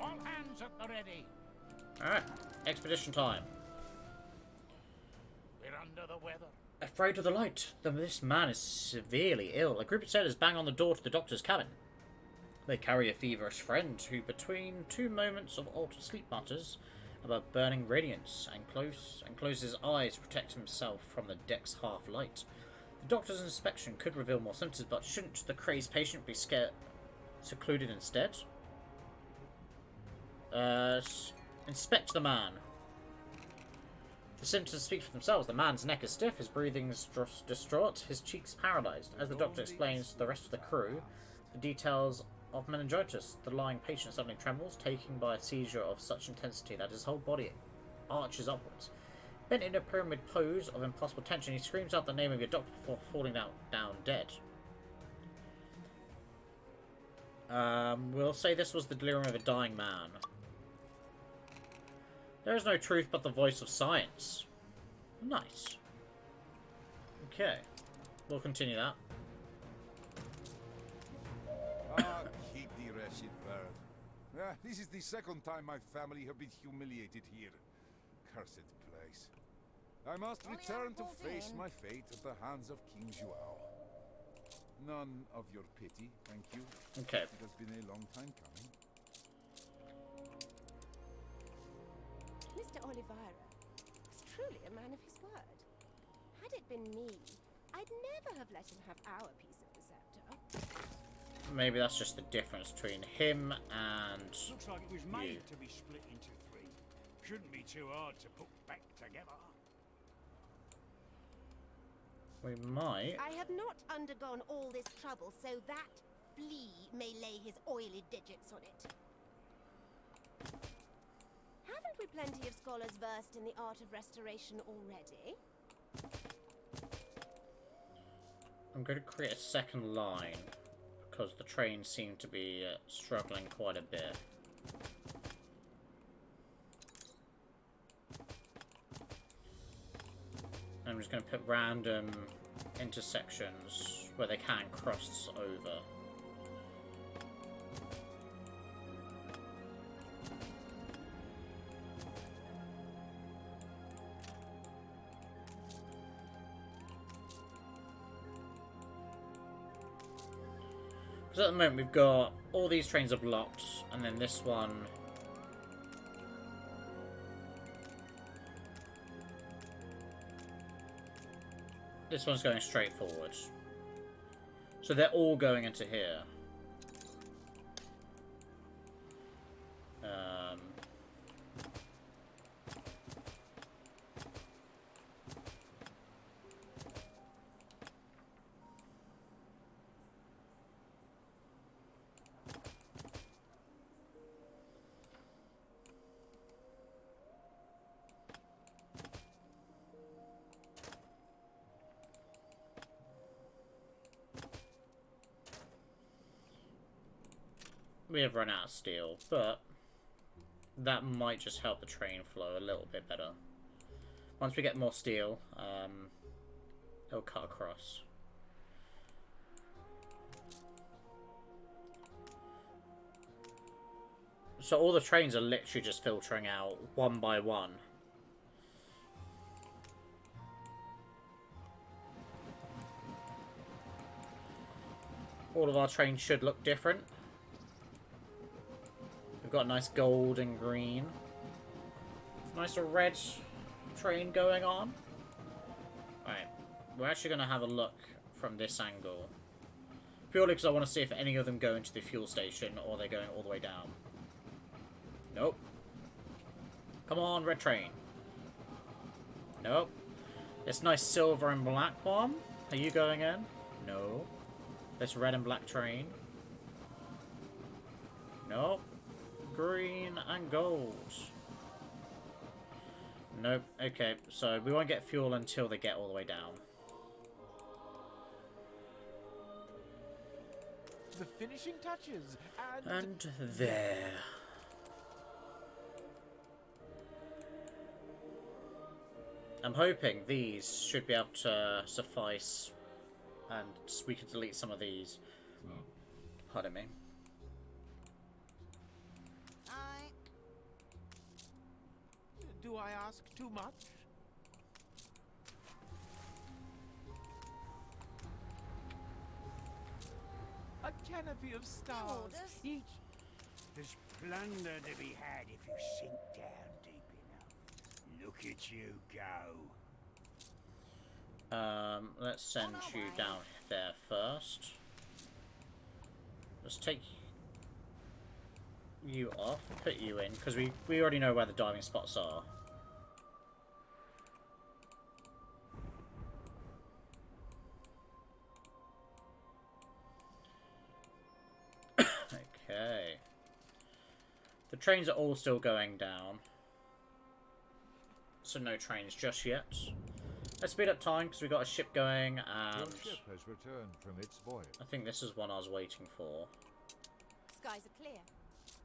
all hands at the ready. Alright, expedition time. We're under the weather. Afraid of the light. This man is severely ill. A group of sailors bang on the door to the doctor's cabin. They carry a feverish friend who, between two moments of altered sleep, mutters about burning radiance and closes his eyes to protect himself from the deck's half-light. The doctor's inspection could reveal more symptoms, but shouldn't the crazed patient be secluded instead? Inspect the man. The symptoms speak for themselves. The man's neck is stiff, his breathing is distraught, his cheeks paralysed. As the doctor explains to the rest of the crew the details of meningitis, the lying patient suddenly trembles, taken by a seizure of such intensity that his whole body arches upwards. Bent in a pyramid pose of impossible tension, he screams out the name of your doctor before falling down dead. We'll say this was the delirium of a dying man. There is no truth but the voice of science. Nice. Okay. We'll continue that. Ah, keep the wretched bird. This is the second time my family have been humiliated here. Cursed place. I must return to face my fate at the hands of King Joao. None of your pity, thank you. Okay. It has been a long time coming. Mr. Oliveira is truly a man of his word. Had it been me, I'd never have let him have our piece of the scepter. Maybe that's just the difference between him and Looks like it was made to be split into three. Shouldn't be too hard to put back together. we might. I have not undergone all this trouble so that flea may lay his oily digits on it. Haven't we plenty of scholars versed in the art of restoration already? I'm going to create a second line because the trains seem to be struggling quite a bit. I'm just going to put random intersections where they can cross over. Because at the moment we've got all these trains are blocked, and then this one. This one's going straight forward. So they're all going into here. We have run out of steel, but that might just help the train flow a little bit better. Once we get more steel, it'll cut across. So all the trains are literally just filtering out one by one. All of our trains should look different. We've got a nice gold and green. Nice red train going on. Alright, we're actually going to have a look from this angle. Purely because I want to see if any of them go into the fuel station or they're going all the way down. Nope. Come on, red train. Nope. This nice silver and black one. Are you going in? No. This red and black train. Nope. Green and gold. Nope. Okay, so we won't get fuel until they get all the way down. The finishing touches, And there. I'm hoping these should be able to suffice, and we can delete some of these. Pardon me. Do I ask too much? A can of canopy of stars. orders? Each There's plunder to be had if you sink down deep enough. Look at you go. Let's send On our you way. down there first. Let's take you off, put you in, because we already know where the diving spots are. Okay. The trains are all still going down. So no trains just yet. Let's speed up time because we've got a ship going Your and ship has returned from its voyage. I think this is one I was waiting for. Skies are clear.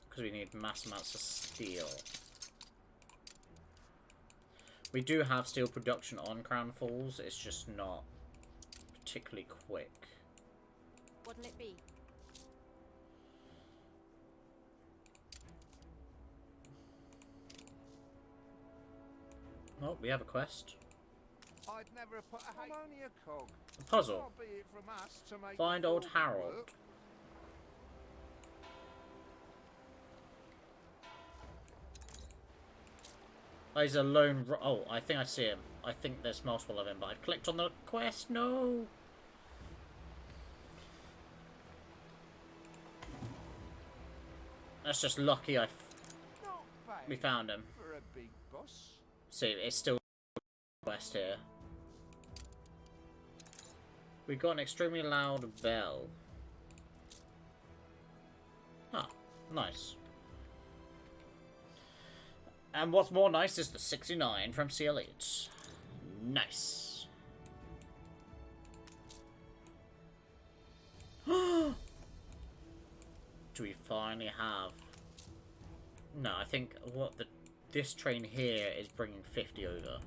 Because we need mass amounts of steel. We do have steel production on Crown Falls, it's just not particularly quick. What'll it be? Oh, we have a quest. I'd never have put a I'm only a cog. A puzzle. Far be it from us to make Find the old world Harold. work. Oh, he's a lone... Oh, I think I see him. I think there's multiple of him, but I've clicked on the quest. No! That's just lucky Not bad we found him. for a big boss. See, it's still a quest here. We got an extremely loud bell. Ah, nice. And what's more nice is the 69 from CL8. Nice. Do we finally have... No, I think what this train here is bringing 50 over.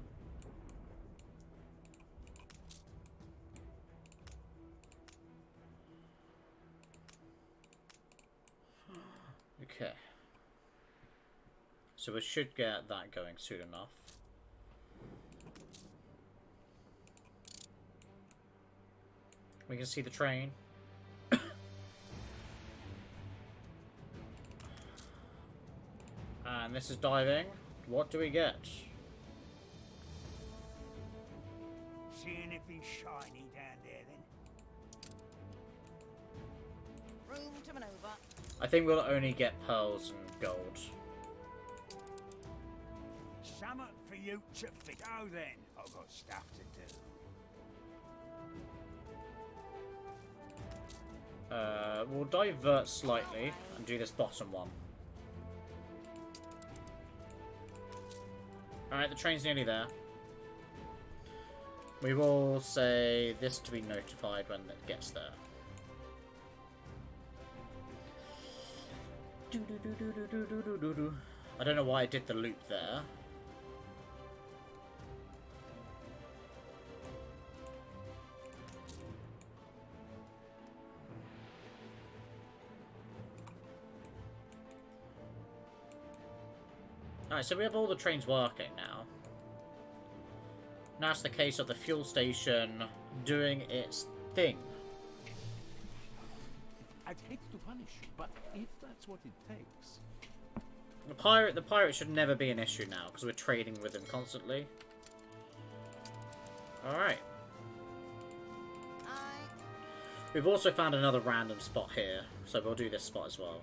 Okay. So we should get that going soon enough. We can see the train. And this is diving. What do we get? See anything shiny down there then? Room to maneuver. I think we'll only get pearls and gold. Summat for you to fit. Oh then, I've got stuff to do. We'll divert slightly and do this bottom one. Alright, the train's nearly there. We will say this to be notified when it gets there. I don't know why I did the loop there. Alright, so we have all the trains working now. Now it's the case of the fuel station doing its thing. I'd hate to punish you, but if that's what it takes. The pirate should never be an issue now, because we're trading with him constantly. Alright. We've also found another random spot here, so we'll do this spot as well.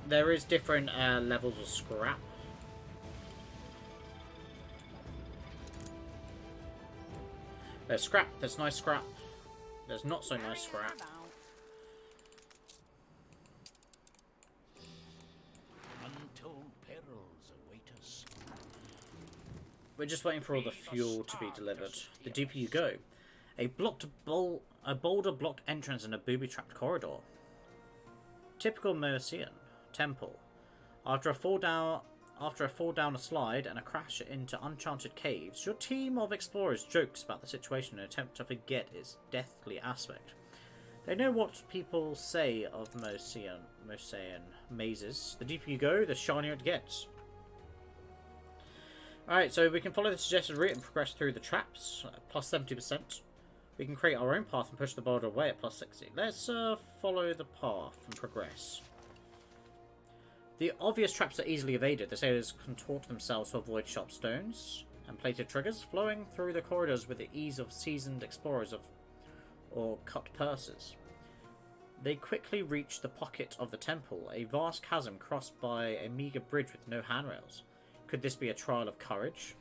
There is different levels of scrap. There's scrap, there's nice scrap, there's not so nice scrap. Untold perils await us. We're just waiting for all the fuel to be delivered. The deeper you go, a boulder blocked entrance in a booby-trapped corridor. Typical Mercian temple. After a fall down a slide and a crash into uncharted caves, your team of explorers jokes about the situation and attempt to forget its deathly aspect. They know what people say of Mercian mazes. The deeper you go, the shinier it gets. Alright, so we can follow the suggested route and progress through the traps, plus 70%. We can create our own path and push the boulder away at +60. Let's follow the path and progress. The obvious traps are easily evaded. The sailors contort themselves to avoid sharp stones and plated triggers, flowing through the corridors with the ease of seasoned explorers or cut purses. They quickly reach the pocket of the temple, a vast chasm crossed by a meagre bridge with no handrails. Could this be a trial of courage?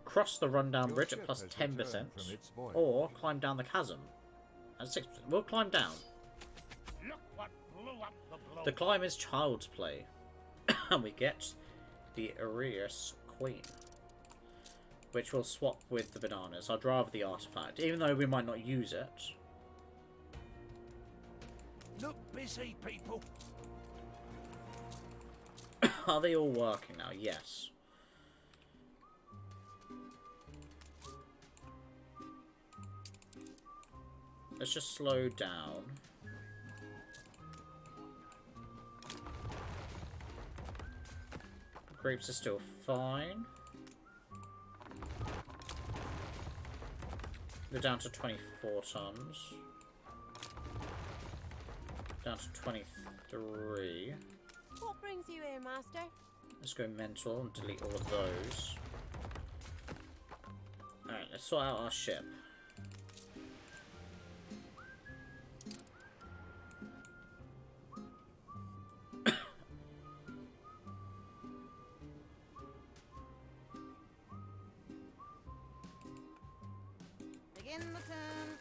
Cross the rundown bridge at +10%, or climb down the chasm at 6%. We'll climb down. Look what blew up the blow. The climb is child's play. And we get the Arius Queen, which will swap with the bananas. I'd rather the artifact, even though we might not use it. Look busy, people. Are they all working now? Yes. Let's just slow down. Grapes are still fine. We're down to 24 tons. Down to 23. What brings you here, Master? Let's go mental and delete all of those. Alright, let's sort out our ship. Begin the turn.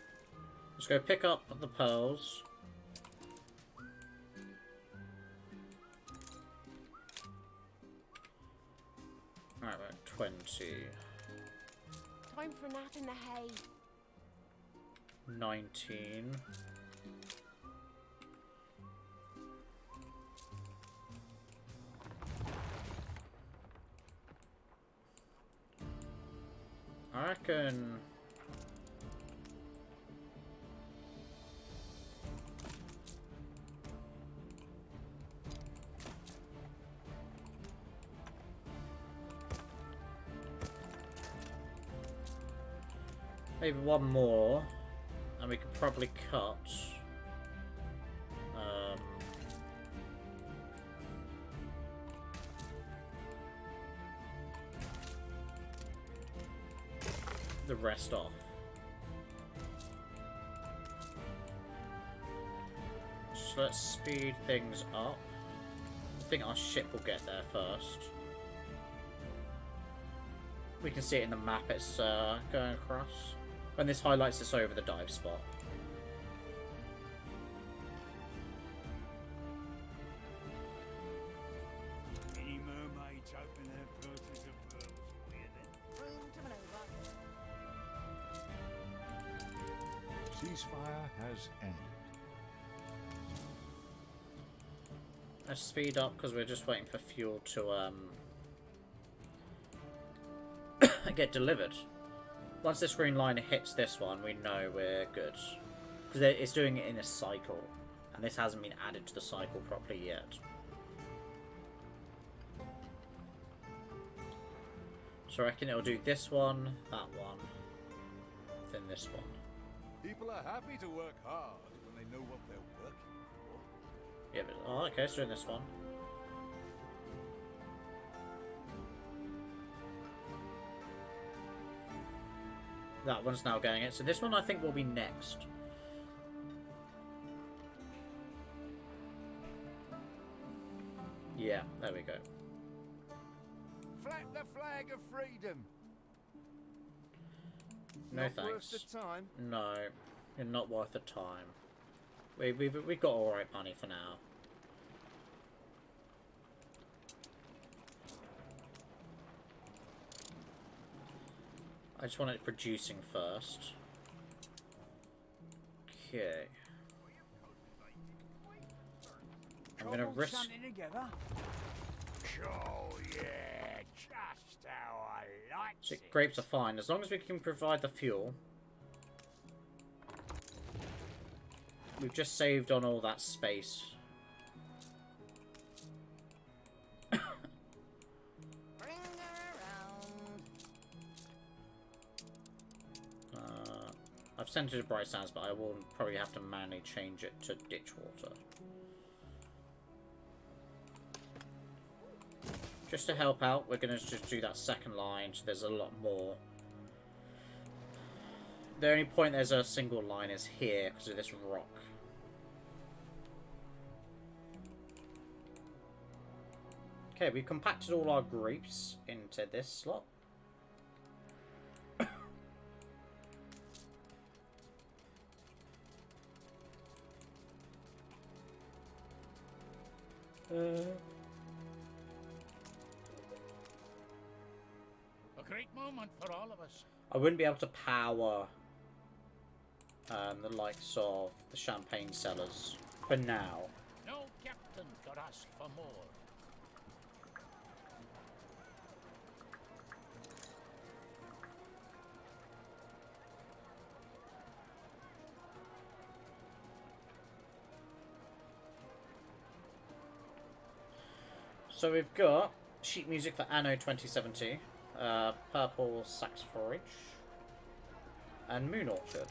Let's go pick up the pearls. Alright, we're at 20. Time for a nap in the hay. 19. I reckon... maybe one more, and we could probably cut. The rest off. So let's speed things up. I think our ship will get there first. We can see it in the map, it's going across. When this highlights this over the dive spot. Any mermaids open their purses of pearls for you then? Room to maneuver. Ceasefire has ended. Let's speed up because we're just waiting for fuel to get delivered. Once this green line hits this one, we know we're good. Because it's doing it in a cycle. And this hasn't been added to the cycle properly yet. So I reckon it'll do this one, that one, then this one. People are happy to work hard when they know what they're working for. Yeah, but, oh, okay, it's doing this one. That one's now going it. So this one I think will be next. Yeah, there we go. Flap the flag of freedom. No Not thanks. worth the time. No, you're not worth the time. We've got alright money for now. I just want it producing first. Okay. I'm gonna risk. Something together. Oh yeah, just how I like So it. grapes are fine as long as we can provide the fuel. We've just saved on all that space. Bring her around. percentage of bright sands, but I will probably have to manually change it to ditch water. Just to help out, we're going to just do that second line, so there's a lot more. The only point there's a single line is here, because of this rock. Okay, we've compacted all our grapes into this slot. A great moment for all of us. I wouldn't be able to power the likes of the champagne cellars for now. No captain could ask for more. So we've got sheet music for Anno 2070, Purple Sax Forage, and Moon Orchard.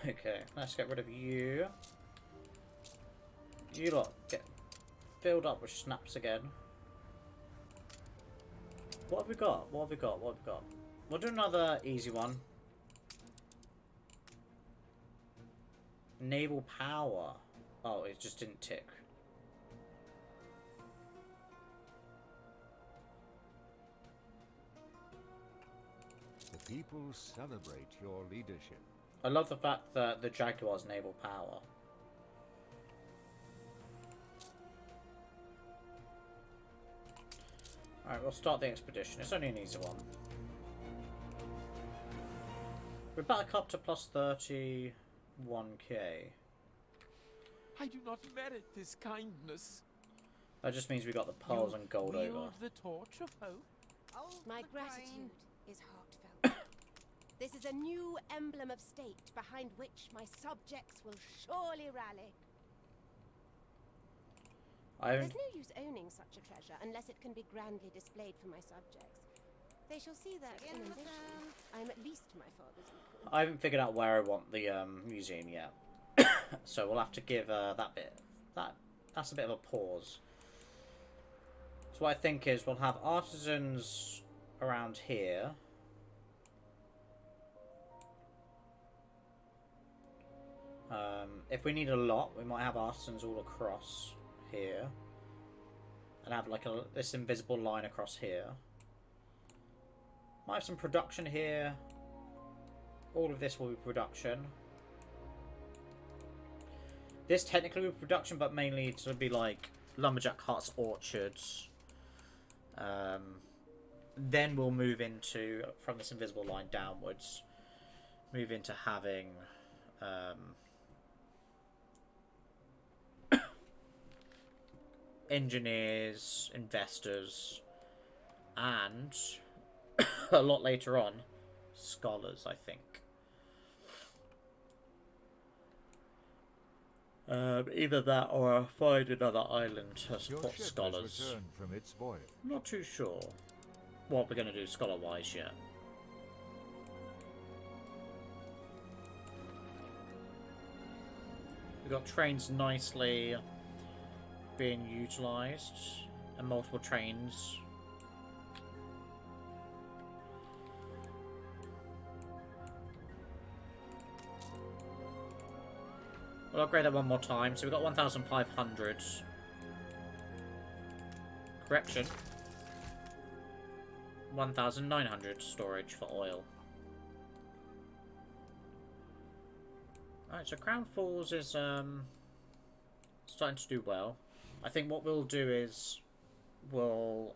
Okay, let's get rid of you. You lot get filled up with snaps again. What have we got? What have we got? What have we got? We'll do another easy one. Naval power. Oh, it just didn't tick. The people celebrate your leadership. I love the fact that the Jaguar's naval power. Alright, we'll start the expedition. It's only an easy one. We're back up to plus 31k. I do not merit this kindness. That just means we got the pearls and gold wield over. the torch of hope. My gratitude is heartfelt. This is a new emblem of state behind which my subjects will surely rally. There's no use owning such a treasure unless it can be grandly displayed for my subjects. They shall see that in addition, I am at least my father's equal. I haven't figured out where I want the museum yet. So we'll have to give that bit... That's a bit of a pause. So what I think is we'll have artisans around here. If we need a lot, we might have artisans all across here. And have like this invisible line across here. Might have some production here. All of this will be production. This technically will be production, but mainly to be like lumberjack huts, orchards. Then we'll move into, from this invisible line downwards, move into having engineers, investors, and a lot later on, scholars, I think. Either that or find another island to support scholars. Returned from its voyage. Not too sure what we're going to do scholar-wise yet. We've got trains nicely being utilised, and multiple trains. We'll upgrade that one more time. So we've got 1,500. Correction. 1,900 storage for oil. Alright, so Crown Falls is starting to do well. I think what we'll do is we'll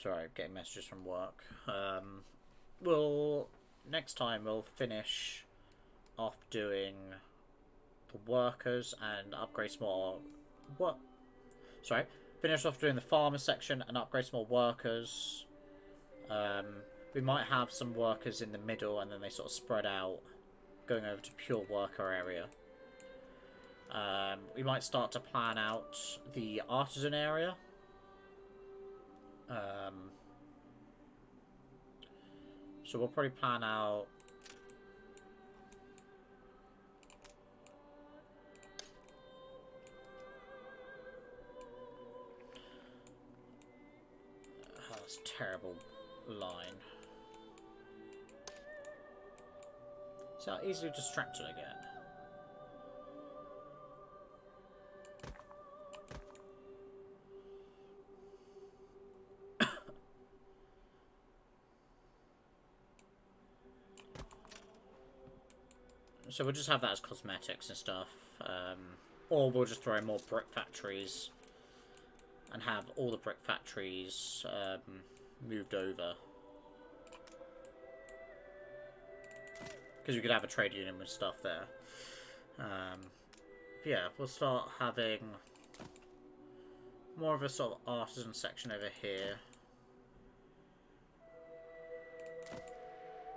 Sorry, getting messages from work. We'll next time we'll finish off doing the workers and upgrade some more. What? Sorry, finish off doing the farmer section and upgrade some more workers. We might have some workers in the middle, and then they sort of spread out, going over to pure worker area. We might start to plan out the artisan area. So we'll probably plan out that's a terrible line. So easily distracted again. So we'll just have that as cosmetics and stuff. Or we'll just throw in more brick factories and have all the brick factories moved over. Because we could have a trade union with stuff there. Yeah, we'll start having more of a sort of artisan section over here.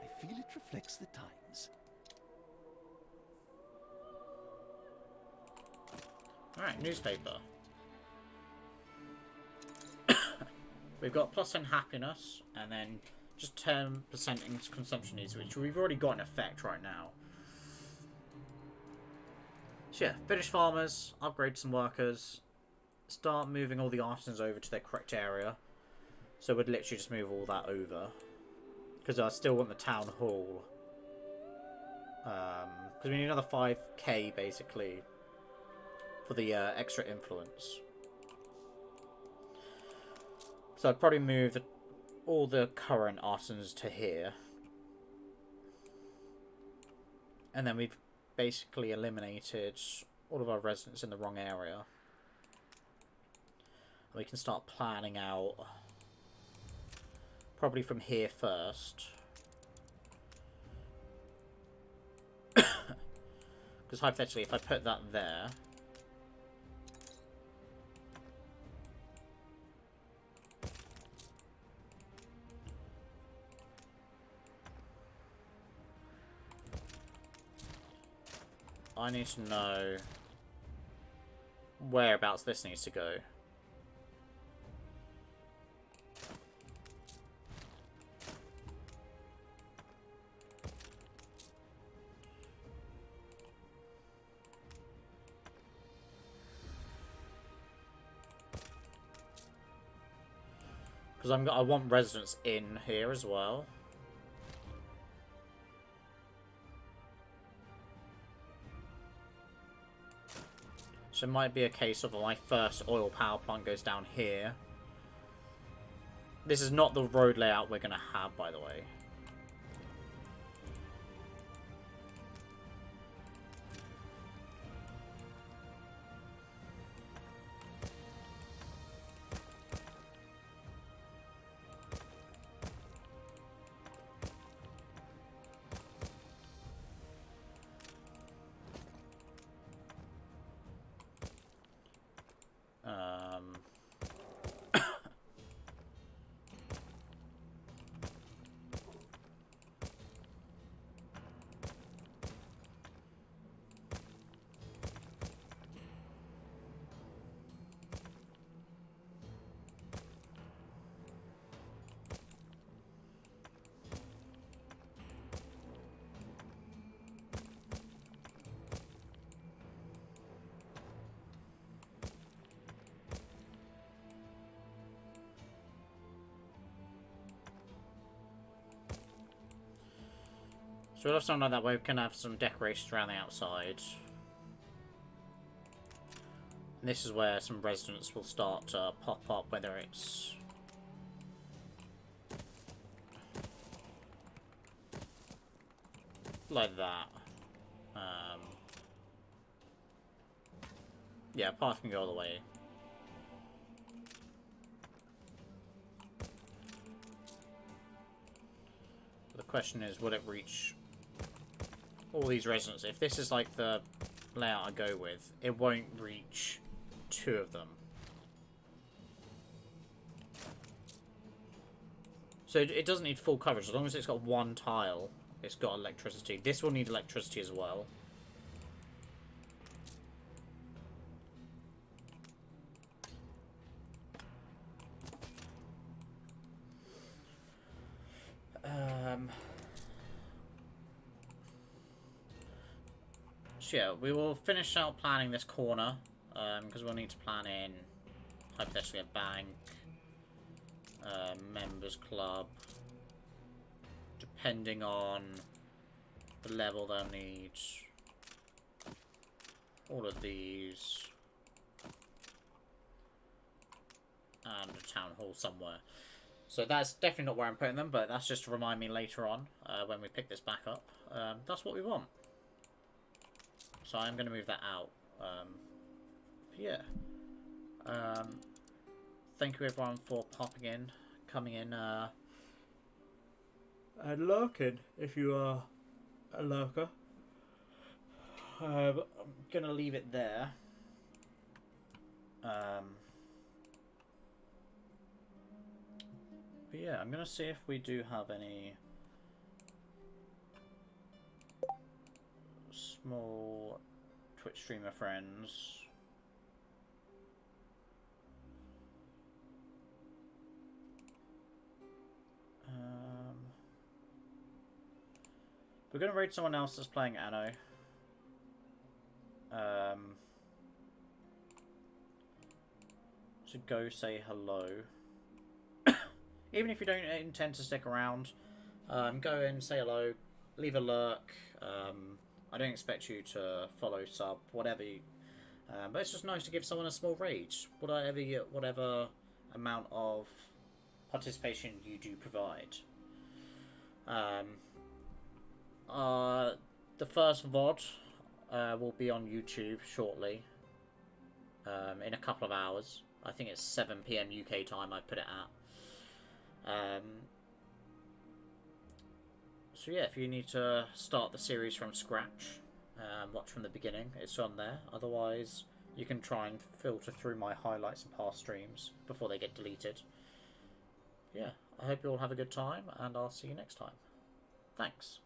I feel it reflects the times. Alright, newspaper. We've got +10 happiness, and then just 10% in consumption needs, which we've already got in effect right now. So yeah, finish farmers, upgrade some workers, start moving all the artisans over to their correct area. So we'd literally just move all that over. Because I still want the town hall. Because we need another 5k basically for the extra influence. So I'd probably move all the current artisans to here. And then we've basically eliminated all of our residents in the wrong area. And we can start planning out probably from here first. Because hypothetically, if I put that there, I need to know whereabouts this needs to go. Because I want residents in here as well. So it might be a case of my first oil power plant goes down here. This is not the road layout we're going to have, by the way. So we'll have something like that where we can have some decorations around the outside. And this is where some residents will start to pop up, whether it's like that. Yeah, path can go all the way. question is, will it reach all these residents? If this is like the layout I go with, it won't reach 2 of them. So it doesn't need full coverage. As long as it's got 1 tile, it's got electricity. This will need electricity as well. So yeah, we will finish out planning this corner, because we'll need to plan in, hypothetically, a bank, members club, depending on the level they'll need, all of these, and a town hall somewhere. So that's definitely not where I'm putting them, but that's just to remind me later on, when we pick this back up. That's what we want. So I'm going to move that out. Yeah. Thank you everyone for popping in, coming in, and lurking if you are a lurker. I'm going to leave it there. But yeah, I'm going to see if we do have any small Twitch streamer friends. We're going to raid someone else that's playing Anno. So go say hello. Even if you don't intend to stick around, go in, say hello, leave a lurk. I don't expect you to follow, sub, whatever you... but it's just nice to give someone a small raid. Whatever amount of participation you do provide. The first VOD will be on YouTube shortly. In a couple of hours. I think it's 7 PM UK time I put it at. So yeah, if you need to start the series from scratch, watch from the beginning, it's on there. Otherwise, you can try and filter through my highlights and past streams before they get deleted. Yeah, I hope you all have a good time, and I'll see you next time. Thanks.